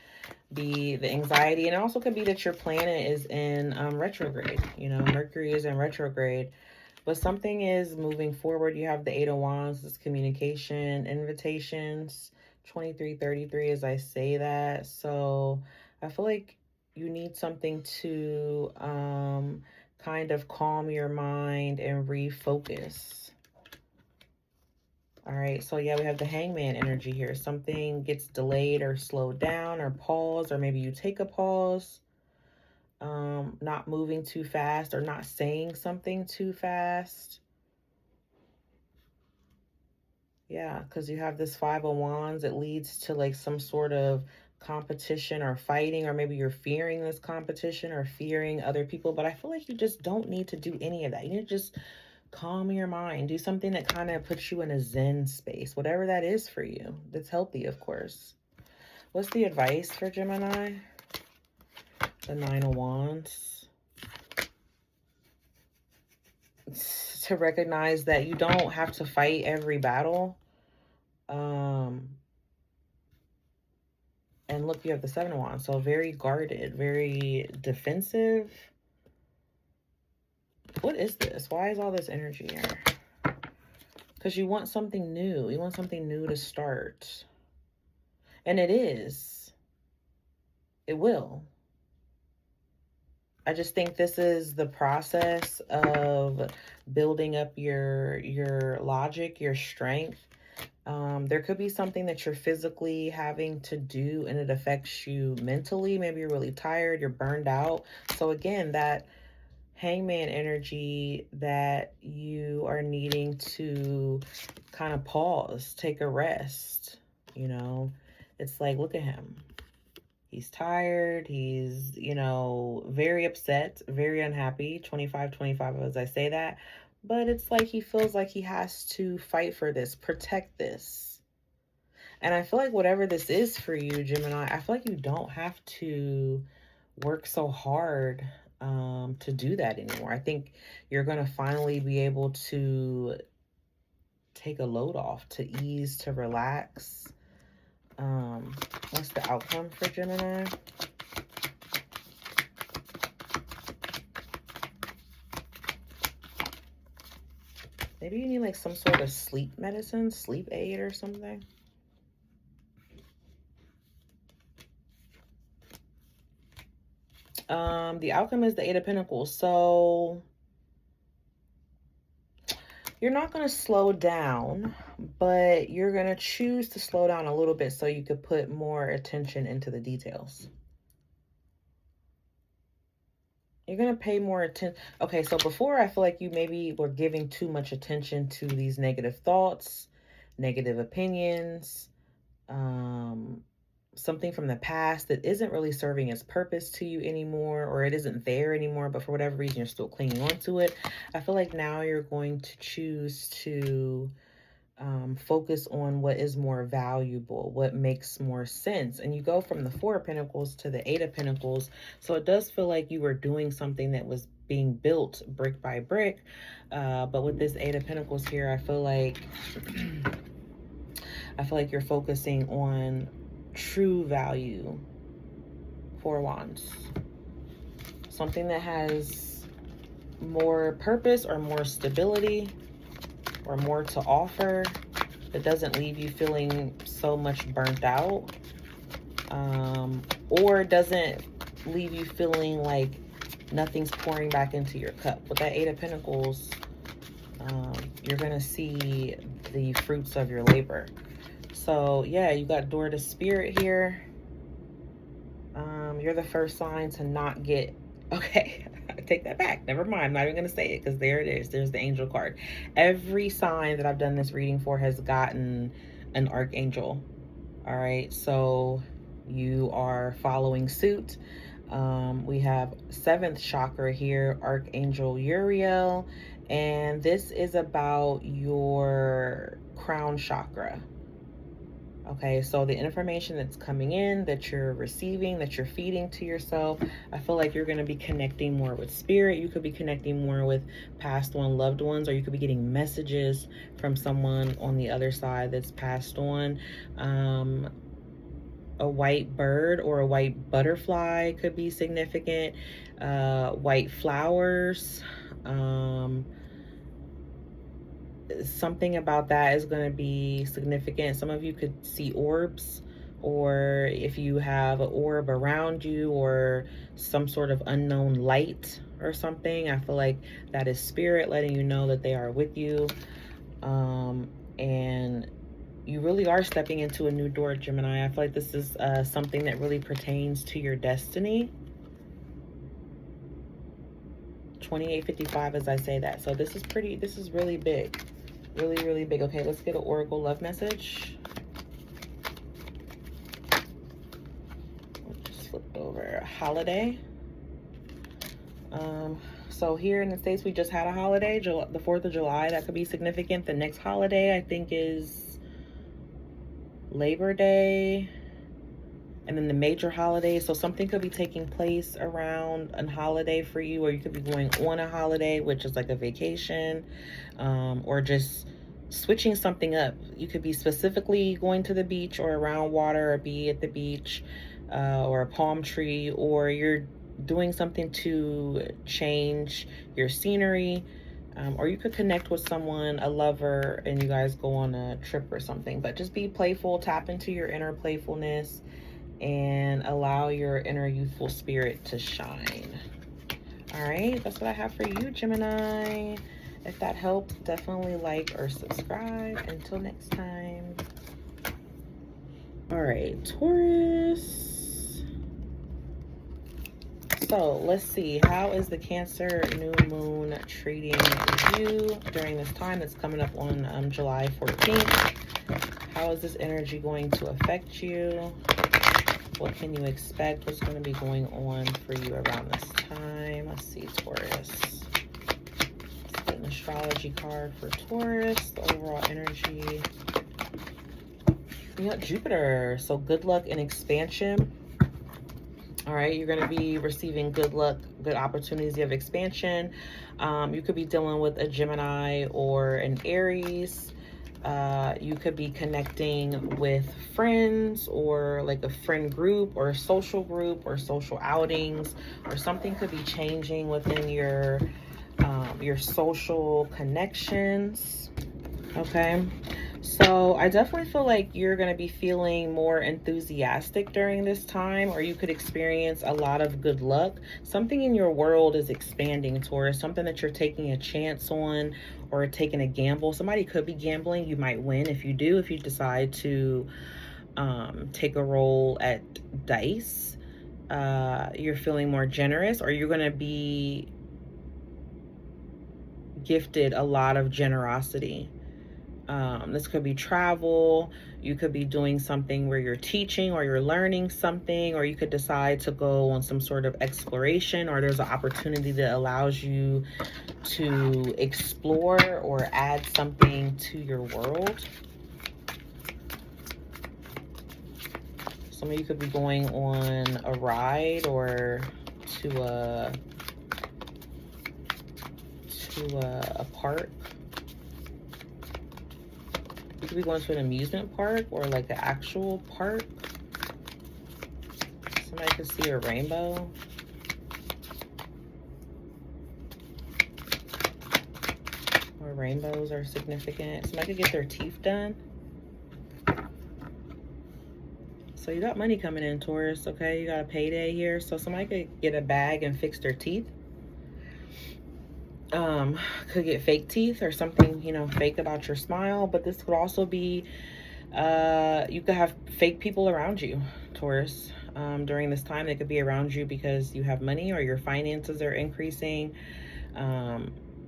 be the anxiety, and it also could be that your planet is in retrograde. You know, Mercury is in retrograde, but something is moving forward. You have the Eight of Wands, this communication, invitations, 2333 as I say that. So I feel like you need something to kind of calm your mind and refocus. All right, so yeah, we have the Hangman energy here. Something gets delayed or slowed down or paused, or maybe you take a pause. Not moving too fast or not saying something too fast. Yeah, because you have this Five of Wands. It leads to like some sort of competition or fighting, or maybe you're fearing this competition or fearing other people. But I feel like you just don't need to do any of that. You need to just calm your mind. Do something that kind of puts you in a Zen space, whatever that is for you. That's healthy, of course. What's the advice for Gemini? The Nine of Wands. To recognize that you don't have to fight every battle. And look, you have the Seven of Wands. So very guarded, very defensive. What is this? Why is all this energy here? Because you want something new. You want something new to start. And it is. It will. I just think this is the process of building up your logic, your strength. There could be something that you're physically having to do and it affects you mentally. Maybe you're really tired, you're burned out. So again, that Hangman energy that you are needing to kind of pause, take a rest, you know. It's like, look at him. He's tired. He's, you know, very upset, very unhappy. 25 as I say that. But it's like he feels like he has to fight for this, protect this. And I feel like whatever this is for you, Gemini, I feel like you don't have to work so hard to do that anymore. I think you're going to finally be able to take a load off, to ease, to relax. What's the outcome for Gemini? Maybe you need like some sort of sleep medicine, sleep aid or something. The outcome is the Eight of Pentacles. So you're not going to slow down, but you're going to choose to slow down a little bit so you could put more attention into the details. You're going to pay more attention. Okay, so before I feel like you maybe were giving too much attention to these negative thoughts, negative opinions, something from the past that isn't really serving its purpose to you anymore, or it isn't there anymore, but for whatever reason you're still clinging on to it. I feel like now you're going to choose to focus on what is more valuable, what makes more sense. And you go from the Four of Pentacles to the Eight of Pentacles. So it does feel like you were doing something that was being built brick by brick. But with this Eight of Pentacles here, I feel like you're focusing on true value. Four of Wands. Something that has more purpose or more stability or more to offer, that doesn't leave you feeling so much burnt out, or doesn't leave you feeling like nothing's pouring back into your cup. With that Eight of Pentacles, you're gonna see the fruits of your labor. So yeah, you got Door to Spirit here. You're the first sign to not get, okay, I take that back. Never mind. I'm not even going to say it because there it is. There's the angel card. Every sign that I've done this reading for has gotten an archangel. All right. So you are following suit. We have 7th chakra here, Archangel Uriel. And this is about your crown chakra. Okay, so the information that's coming in, that you're receiving, that you're feeding to yourself, I feel like you're going to be connecting more with spirit. You could be connecting more with passed on loved ones, or you could be getting messages from someone on the other side that's passed on. A white bird or a white butterfly could be significant. White flowers. Something about that is going to be significant. Some of you could see orbs, or if you have an orb around you or some sort of unknown light or something, I feel like that is spirit letting you know that they are with you. And you really are stepping into a new door, Gemini. I feel like this is something that really pertains to your destiny. 2855 as I say that. So this is really big. Really, really big. Okay, let's get an Oracle love message. Just flip over. Holiday. So here in the States, we just had a holiday, the 4th of July. That could be significant. The next holiday, I think, is Labor Day. And then the major holidays. So something could be taking place around a holiday for you, or you could be going on a holiday, which is like a vacation, or just switching something up. You could be specifically going to the beach or around water, or be at the beach, or a palm tree, or you're doing something to change your scenery. Or you could connect with someone, a lover, and you guys go on a trip or something. But just be playful, tap into your inner playfulness, and allow your inner youthful spirit to shine. All right, that's what I have for you, Gemini. If that helped, definitely like or subscribe. Until next time. All right, Taurus. So let's see, how is the Cancer new moon treating you during this time that's coming up on July 14th? How is this energy going to affect you? What can you expect? What's going to be going on for you around this time? Let's see, Taurus. Let's get an astrology card for Taurus, the overall energy. You got Jupiter, so good luck and expansion. All right, you're going to be receiving good luck, good opportunities of expansion. You could be dealing with a Gemini or an Aries. You could be connecting with friends, or like a friend group or a social group or social outings, or something could be changing within your social connections. Okay, so I definitely feel like you're going to be feeling more enthusiastic during this time, or you could experience a lot of good luck. Something in your world is expanding, Taurus, something that you're taking a chance on or taking a gamble. Somebody could be gambling. You might win if you do, if you decide to take a roll at dice. You're feeling more generous, or you're going to be gifted a lot of generosity. This could be travel. You could be doing something where you're teaching or you're learning something, or you could decide to go on some sort of exploration, or there's an opportunity that allows you to explore or add something to your world. Some of you could be going on a ride or to a park. You could be going to an amusement park or like an actual park. Somebody could see a rainbow. Or rainbows are significant. Somebody could get their teeth done. So you got money coming in, Taurus, okay? You got a payday here. So somebody could get a bag and fix their teeth. Could get fake teeth or something, you know, fake about your smile. But this could also be, you could have fake people around you, Taurus. During this time, they could be around you because you have money or your finances are increasing.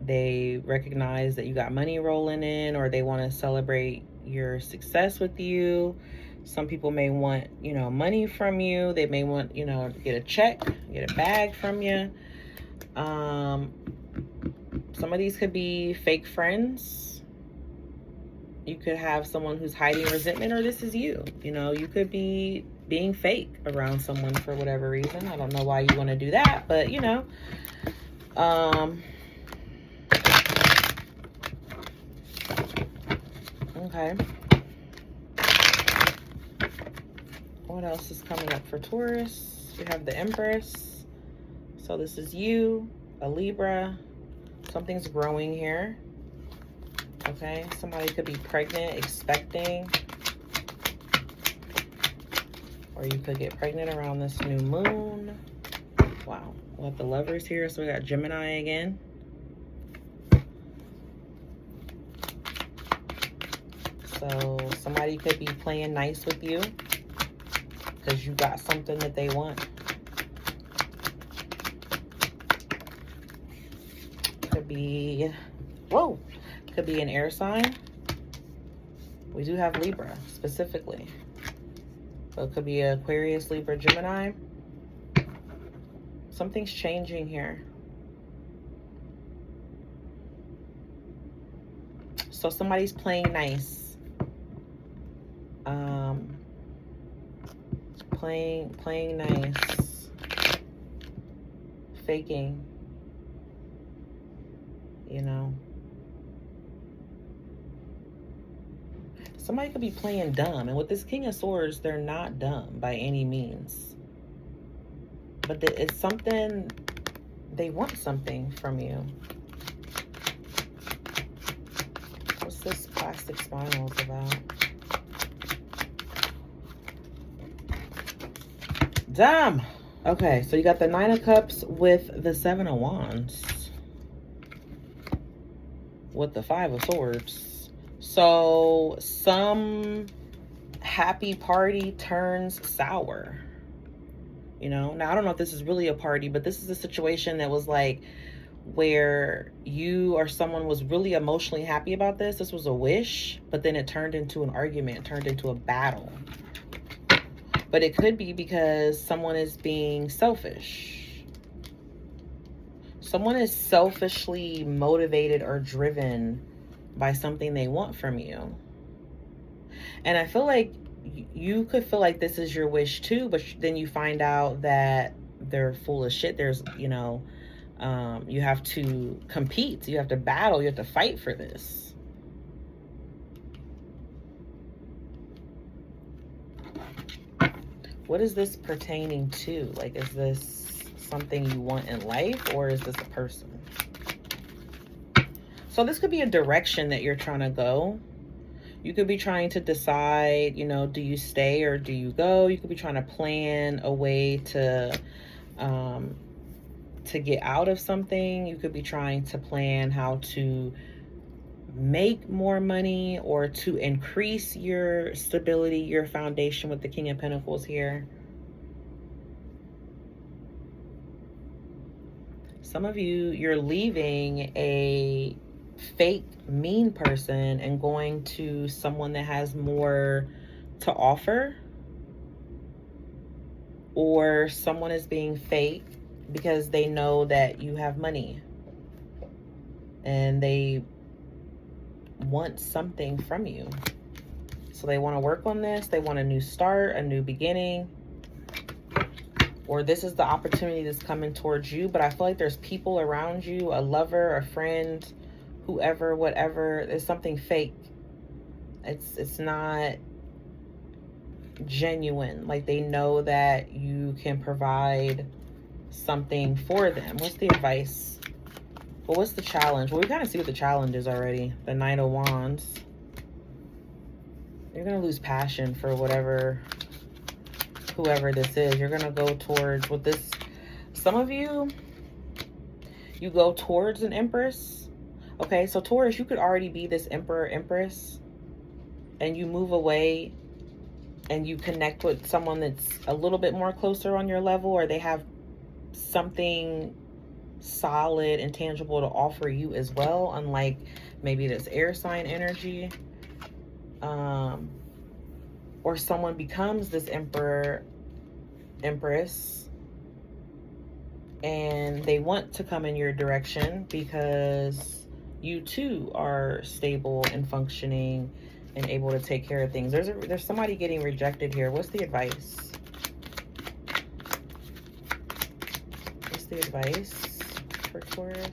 They recognize that you got money rolling in, or they want to celebrate your success with you. Some people may want, you know, money from you. They may want, you know, get a check, get a bag from you. Some of these could be fake friends. You could have someone who's hiding resentment, or this is you. You know, you could be being fake around someone for whatever reason. I don't know why you want to do that, but you know. Okay. What else is coming up for Taurus? We have the Empress. So this is you, a Libra. Something's growing here. Okay, somebody could be pregnant, expecting. Or you could get pregnant around this new moon. Wow, we have the Lovers here, so we got Gemini again. So somebody could be playing nice with you because you got something that they want. Could be, whoa, could be an air sign. We do have Libra specifically. So it could be Aquarius, Libra, Gemini. Something's changing here. So somebody's playing nice. Playing nice. Faking. You know. Somebody could be playing dumb. And with this King of Swords, they're not dumb by any means. But it's something, they want something from you. What's this plastic spinals about? Damn. Okay, so you got the Nine of Cups with the Seven of Wands. With the Five of Swords. So some happy party turns sour. You know, now I don't know if this is really a party, but this is a situation that was like where you or someone was really emotionally happy about this. This was a wish, but then it turned into an argument, turned into a battle. But it could be because someone is being selfish. Someone is selfishly motivated or driven by something they want from you. And I feel like you could feel like this is your wish too, but then you find out that they're full of shit. There's, you know, you have to compete. You have to battle. You have to fight for this. What is this pertaining to? Like, is this something you want in life, or is this a person? So this could be a direction that you're trying to go. You could be trying to decide, you know, do you stay or do you go? You could be trying to plan a way to get out of something. You could be trying to plan how to make more money or to increase your stability, your foundation with the King of Pentacles here. Some of you, you're leaving a fake mean person and going to someone that has more to offer, or someone is being fake because they know that you have money and they want something from you. So they want to work on this. They want a new start, a new beginning, or this is the opportunity that's coming towards you. But I feel like there's people around you, a lover, a friend, whoever, whatever. There's something fake. It's not genuine. Like, they know that you can provide something for them. What's the advice? Well, what's the challenge? Well, we kind of see what the challenge is already. The Knight of Wands. You're going to lose passion for whoever this is. You're going to go towards with this. Some of you, you go towards an Empress. Okay, so Taurus, you could already be this Emperor, Empress, and you move away and you connect with someone that's a little bit more closer on your level, or they have something solid and tangible to offer you as well, unlike maybe this air sign energy. Or someone becomes this Emperor, Empress, and they want to come in your direction because you too are stable and functioning and able to take care of things. There's somebody getting rejected here. What's the advice? What's the advice for Taurus?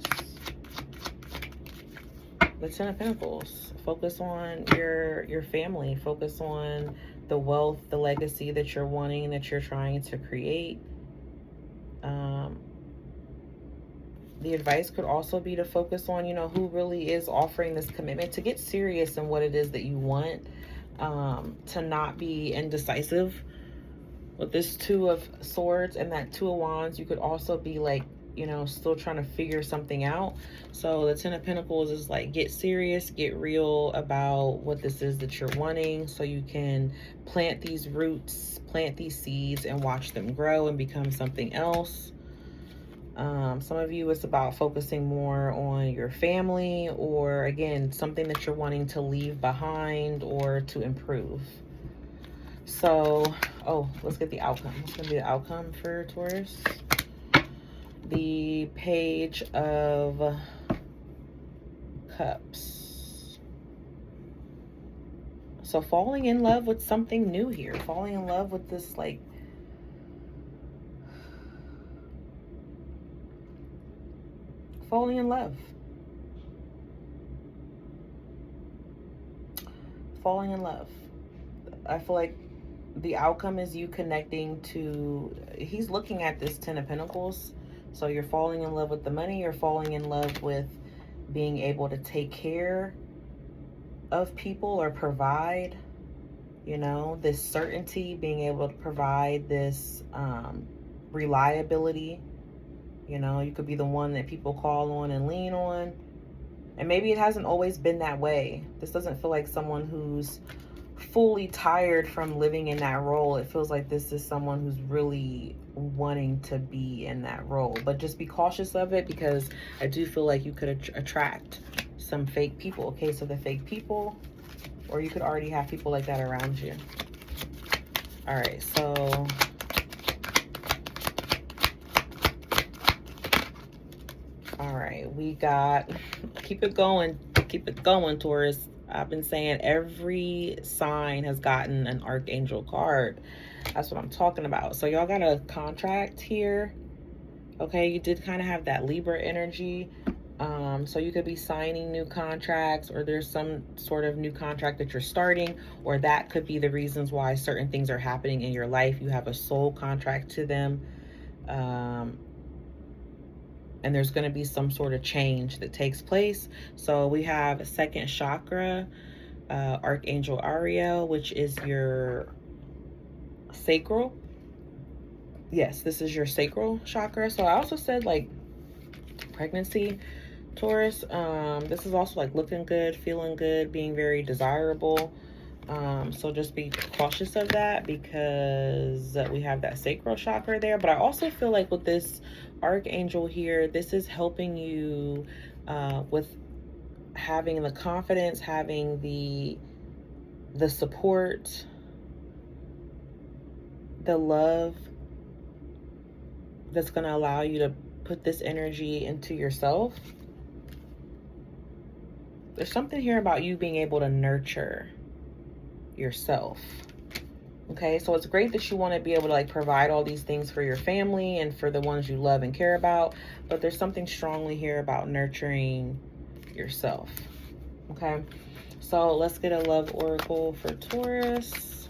The Ten of Pentacles. Focus on your family. Focus on the wealth, the legacy that you're wanting, that you're trying to create. The advice could also be to focus on, you know, who really is offering this commitment, to get serious in what it is that you want, to not be indecisive. With this Two of Swords and that Two of Wands, you could also be like, you know, still trying to figure something out. So the Ten of Pentacles is like, get serious, get real about what this is that you're wanting, so you can plant these roots, plant these seeds, and watch them grow and become something else. Some of you, it's about focusing more on your family, or again, something that you're wanting to leave behind or to improve. So, let's get the outcome. What's going to be the outcome for Taurus? The Page of Cups. So falling in love with something new here. Falling in love with this, like, falling in love. Falling in love. I feel like the outcome is you connecting to, he's looking at this Ten of Pentacles. So you're falling in love with the money. You're falling in love with being able to take care of people or provide, you know, this certainty, being able to provide this reliability. You know, you could be the one that people call on and lean on. And maybe it hasn't always been that way. This doesn't feel like someone who's fully tired from living in that role. It feels like this is someone who's really wanting to be in that role. But just be cautious of it, because I do feel like you could attract some fake people. Okay, so the fake people, or you could already have people like that around you. All right, so all right, we got, keep it going, Taurus. I've been saying every sign has gotten an Archangel card. That's what I'm talking about. So y'all got a contract here. Okay, you did kind of have that Libra energy. So you could be signing new contracts, or there's some sort of new contract that you're starting, or that could be the reasons why certain things are happening in your life. You have a soul contract to them. And there's going to be some sort of change that takes place. So we have a second chakra, Archangel Ariel, which is your sacral. Yes, this is your sacral chakra. So I also said, like, pregnancy, Taurus. This is also like looking good, feeling good, being very desirable. So just be cautious of that, because we have that sacral chakra there. But I also feel like with this Archangel here, this is helping you with having the confidence, having the support, the love that's going to allow you to put this energy into yourself. There's something here about you being able to nurture yourself. Okay, so it's great that you want to be able to like provide all these things for your family and for the ones you love and care about, but there's something strongly here about nurturing yourself. Okay, so let's get a love oracle for Taurus.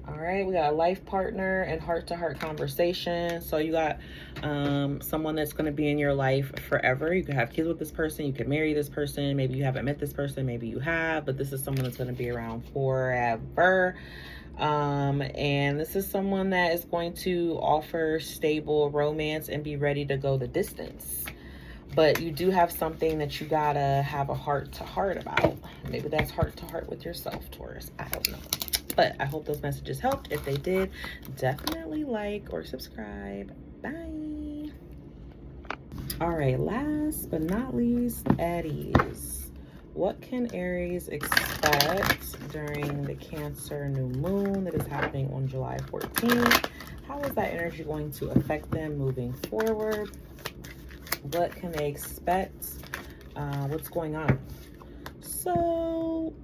All right, we got a life partner and heart-to-heart conversation. So you got someone that's going to be in your life forever. You could have kids with this person. You could marry this person. Maybe you haven't met this person. Maybe you have, but this is someone that's going to be around forever. And this is someone that is going to offer stable romance and be ready to go the distance. But you do have something that you gotta have a heart-to-heart about. Maybe that's heart-to-heart with yourself, Taurus. I don't know. But I hope those messages helped. If they did, definitely like or subscribe. Bye. All right, last but not least, Aries. What can Aries expect during the Cancer new moon that is happening on July 14th? How is that energy going to affect them moving forward? What can they expect What's going on? So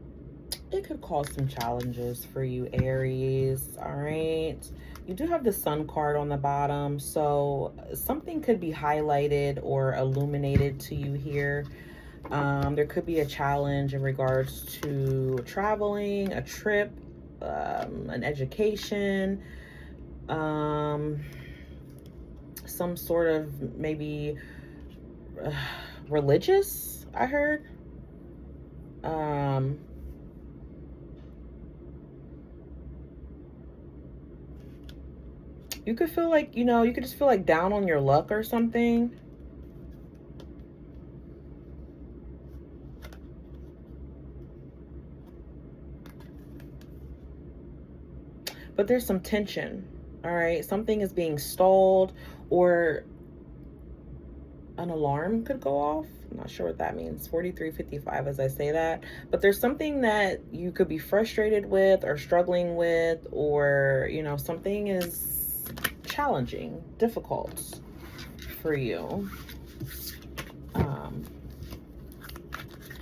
it could cause some challenges for you, Aries. All right. You do have the Sun card on the bottom, so something could be highlighted or illuminated to you here. There could be a challenge in regards to traveling, a trip, an education, some sort of maybe religious, I heard. You could feel like, you know, you could just feel like down on your luck or something. But there's some tension, all right? Something is being stalled, or an alarm could go off. I'm not sure what that means. 43:55 as I say that. But there's something that you could be frustrated with or struggling with, or, you know, something is challenging, difficult for you.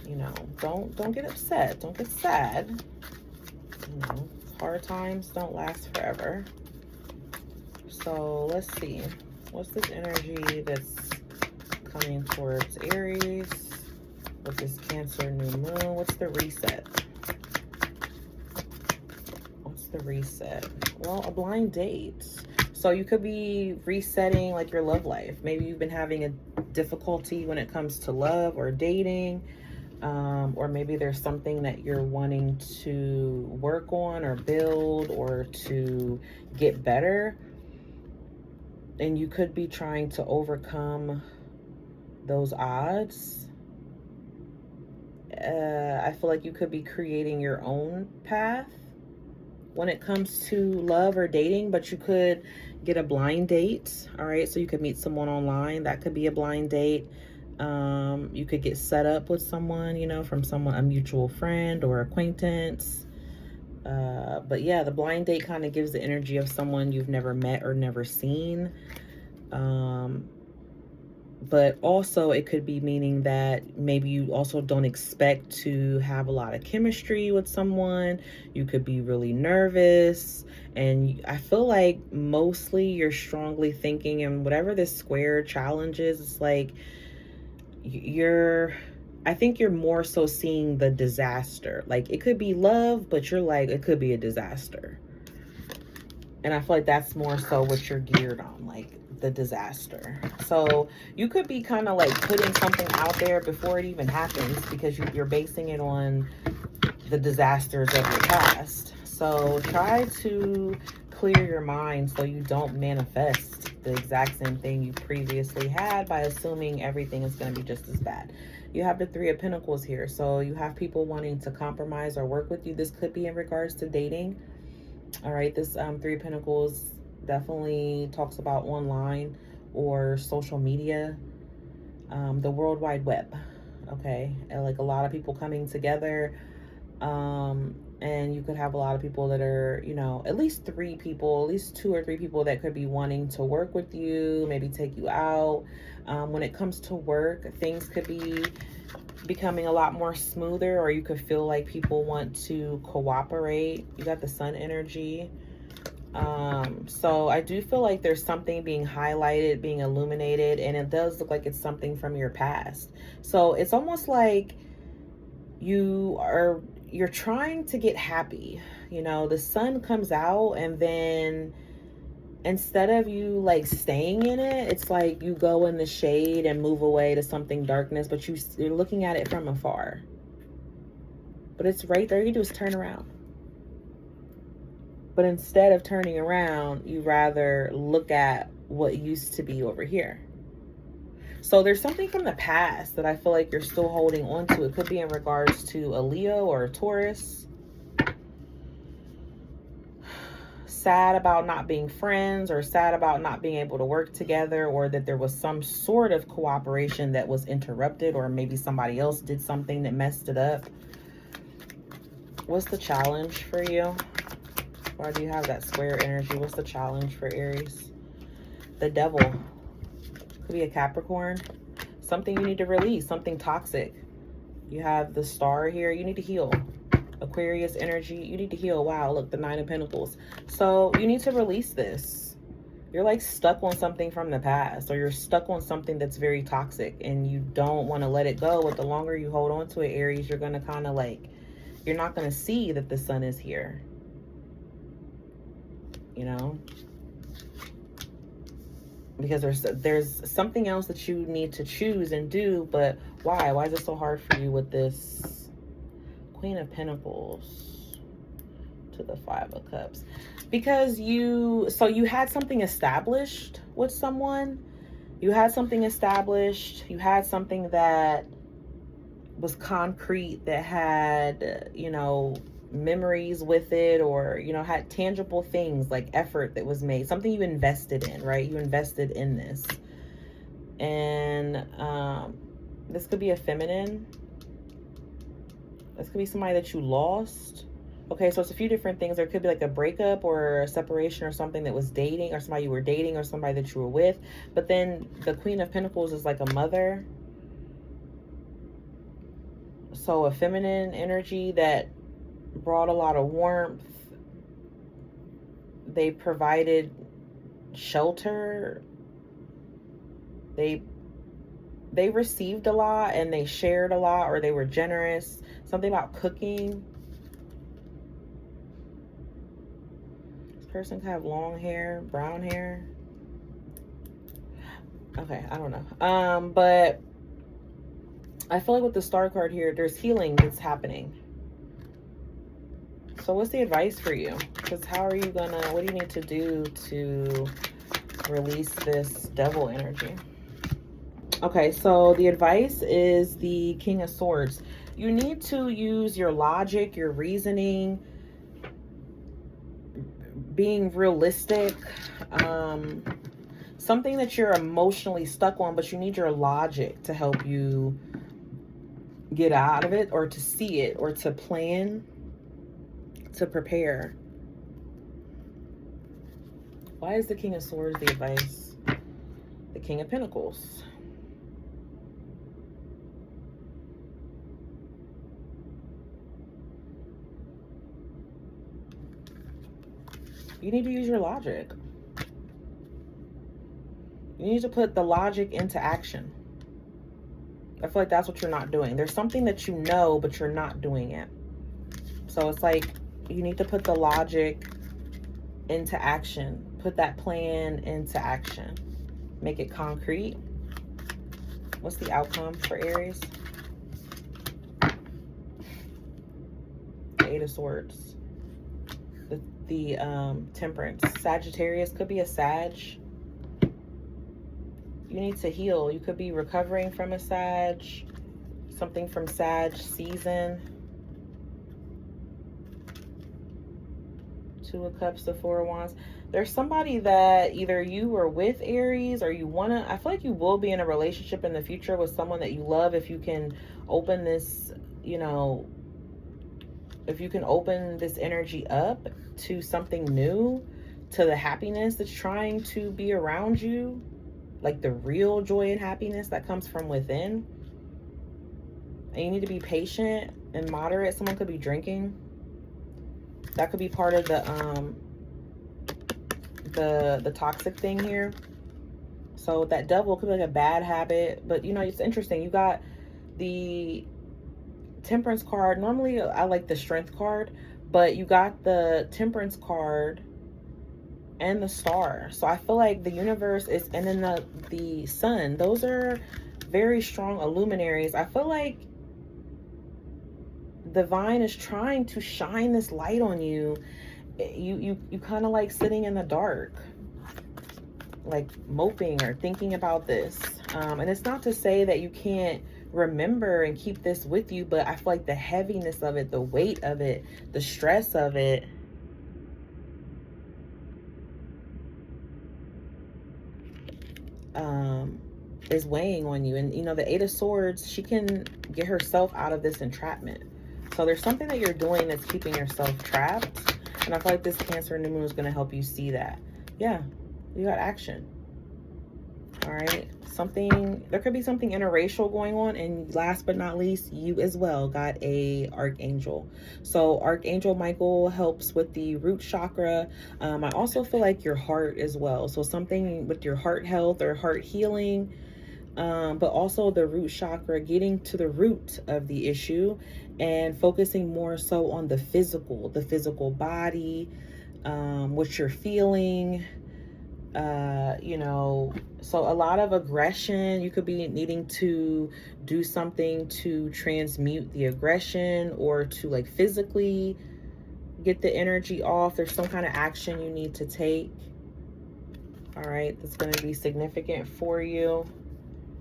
You know, don't get upset. Don't get sad. You know, hard times don't last forever. So let's see. What's this energy that's coming towards Aries with this Cancer new moon? What's the reset? What's the reset? Well, a blind date. So you could be resetting like your love life. Maybe you've been having a difficulty when it comes to love or dating. Or maybe there's something that you're wanting to work on or build or to get better. And you could be trying to overcome those odds. I feel like you could be creating your own path when it comes to love or dating, but you could get a blind date. All right, so you could meet someone online. That could be a blind date. You could get set up with someone, you know, from someone, a mutual friend or acquaintance. But yeah, the blind date kind of gives the energy of someone you've never met or never seen. But also it could be meaning that maybe you also don't expect to have a lot of chemistry with someone. You could be really nervous. And I feel like mostly you're strongly thinking, and whatever this square challenge is, it's like, I think you're more so seeing the disaster. Like, it could be love, but you're like, it could be a disaster. And I feel like that's more so what you're geared on, like the disaster. So you could be kind of like putting something out there before it even happens, because you're basing it on the disasters of your past. So try to clear your mind so you don't manifest the exact same thing you previously had by assuming everything is going to be just as bad. You have the Three of Pentacles here. So you have people wanting to compromise or work with you. This could be in regards to dating. All right, this Three of Pentacles definitely talks about online or social media, the World Wide Web. Okay, and like a lot of people coming together. And you could have a lot of people that are, you know, at least 3 people, at least 2 or 3 people that could be wanting to work with you, maybe take you out. When it comes to work, things could be becoming a lot more smoother, or you could feel like people want to cooperate. You got the Sun energy. So I do feel like there's something being highlighted, being illuminated, and it does look like it's something from your past. So it's almost like you're trying to get happy. You know, the sun comes out, and then instead of you like staying in it, it's like you go in the shade and move away to something darkness, but you're looking at it from afar. But it's right there. You do is turn around. But instead of turning around, you rather look at what used to be over here. So there's something from the past that I feel like you're still holding on to. It could be in regards to a Leo or a Taurus. Sad about not being friends, or sad about not being able to work together, or that there was some sort of cooperation that was interrupted, or maybe somebody else did something that messed it up. What's the challenge for you? Why do you have that square energy? What's the challenge for Aries? The Devil. Could be a Capricorn. something you need to release, something toxic. You have the Star here. You need to heal. Aquarius energy, you need to heal. Wow, look, the Nine of Pentacles. So you need to release this. You're like stuck on something from the past, or you're stuck on something that's very toxic and you don't want to let it go. But the longer you hold on to it, Aries, you're going to kind of like, you're not going to see that the sun is here. You know? Because there's something else that you need to choose and do, but why? Why is it so hard for you with this Queen of Pentacles to the Five of Cups? Because you had something established with someone. You had something established. You had something that was concrete, that had, you know, memories with it, or, you know, had tangible things like effort that was made, something you invested in, right? You invested in this. And this could be a feminine. This could be somebody that you lost. Okay, so it's a few different things. There could be like a breakup or a separation or something that was dating, or somebody you were dating, or somebody that you were with. But then the Queen of Pentacles is like a mother. So a feminine energy that brought a lot of warmth. They provided shelter. They received a lot, and they shared a lot, or they were generous. Something about cooking. This person could have long hair, brown hair. Okay, I don't know. But I feel like with the Star card here, there's healing that's happening. So what's the advice for you? Because how are you gonna, what do you need to do to release this Devil energy? Okay, so the advice is the King of Swords. You need to use your logic, your reasoning, being realistic, something that you're emotionally stuck on, but you need your logic to help you get out of it, or to see it, or to plan, to prepare. Why is the King of Swords the advice? The King of Pentacles. You need to use your logic. You need to put the logic into action. I feel like that's what you're not doing. There's something that you know, but you're not doing it. So it's like you need to put the logic into action. Put that plan into action. Make it concrete. What's the outcome for Aries? The Eight of Swords. The Temperance. Sagittarius, could be a Sag. You need to heal. You could be recovering from a Sag. Something from Sag season. Two of Cups, the Four of Wands. There's somebody that either you were with, Aries, or you want to, I feel like you will be in a relationship in the future with someone that you love. If you can open this, you know, if you can open this energy up to something new, to the happiness that's trying to be around you, like the real joy and happiness that comes from within. And you need to be patient and moderate. Someone could be drinking. That could be part of the toxic thing here. So that Devil could be like a bad habit, but you know, it's interesting. You got the Temperance card. Normally I like the Strength card, but you got the Temperance card and the Star. So I feel like the universe is, and then the Sun, those are very strong luminaries. I feel like Divine is trying to shine this light on you. You kind of like sitting in the dark, like moping or thinking about this. And it's not to say that you can't remember and keep this with you, but I feel like the heaviness of it, the weight of it, the stress of it, is weighing on you. And you know, the Eight of Swords, she can get herself out of this entrapment. So there's something that you're doing that's keeping yourself trapped. And I feel like this Cancer new moon is going to help you see that. Yeah, you got action. All right, there could be something interracial going on. And last but not least, you as well got a archangel. So Archangel Michael helps with the root chakra. I also feel like your heart as well. So something with your heart health or heart healing, but also the root chakra, getting to the root of the issue and focusing more so on the physical body, what you're feeling. You know, so a lot of aggression. You could be needing to do something to transmute the aggression or to like physically get the energy off. There's some kind of action you need to take. All right, that's going to be significant for you.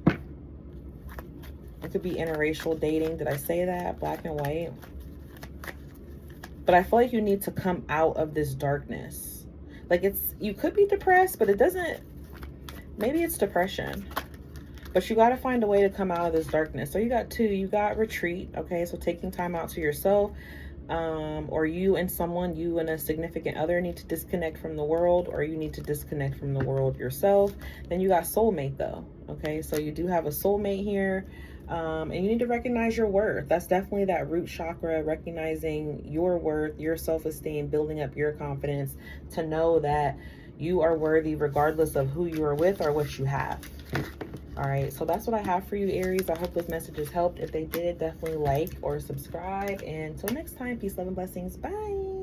It could be interracial dating. Did I say that? Black and white. But I feel like you need to come out of this darkness. Like you could be depressed, but it doesn't, maybe it's depression. But you got to find a way to come out of this darkness. So you got two. You got retreat, okay? So taking time out to yourself, or you and a significant other need to disconnect from the world, or you need to disconnect from the world yourself. Then you got soulmate though, okay? So you do have a soulmate here. And you need to recognize your worth. That's definitely that root chakra, recognizing your worth, your self-esteem, building up your confidence to know that you are worthy regardless of who you are with or what you have. All right, so that's what I have for you, Aries. I hope those messages helped. If they did, definitely like or subscribe. And until next time, peace, love, and blessings. Bye.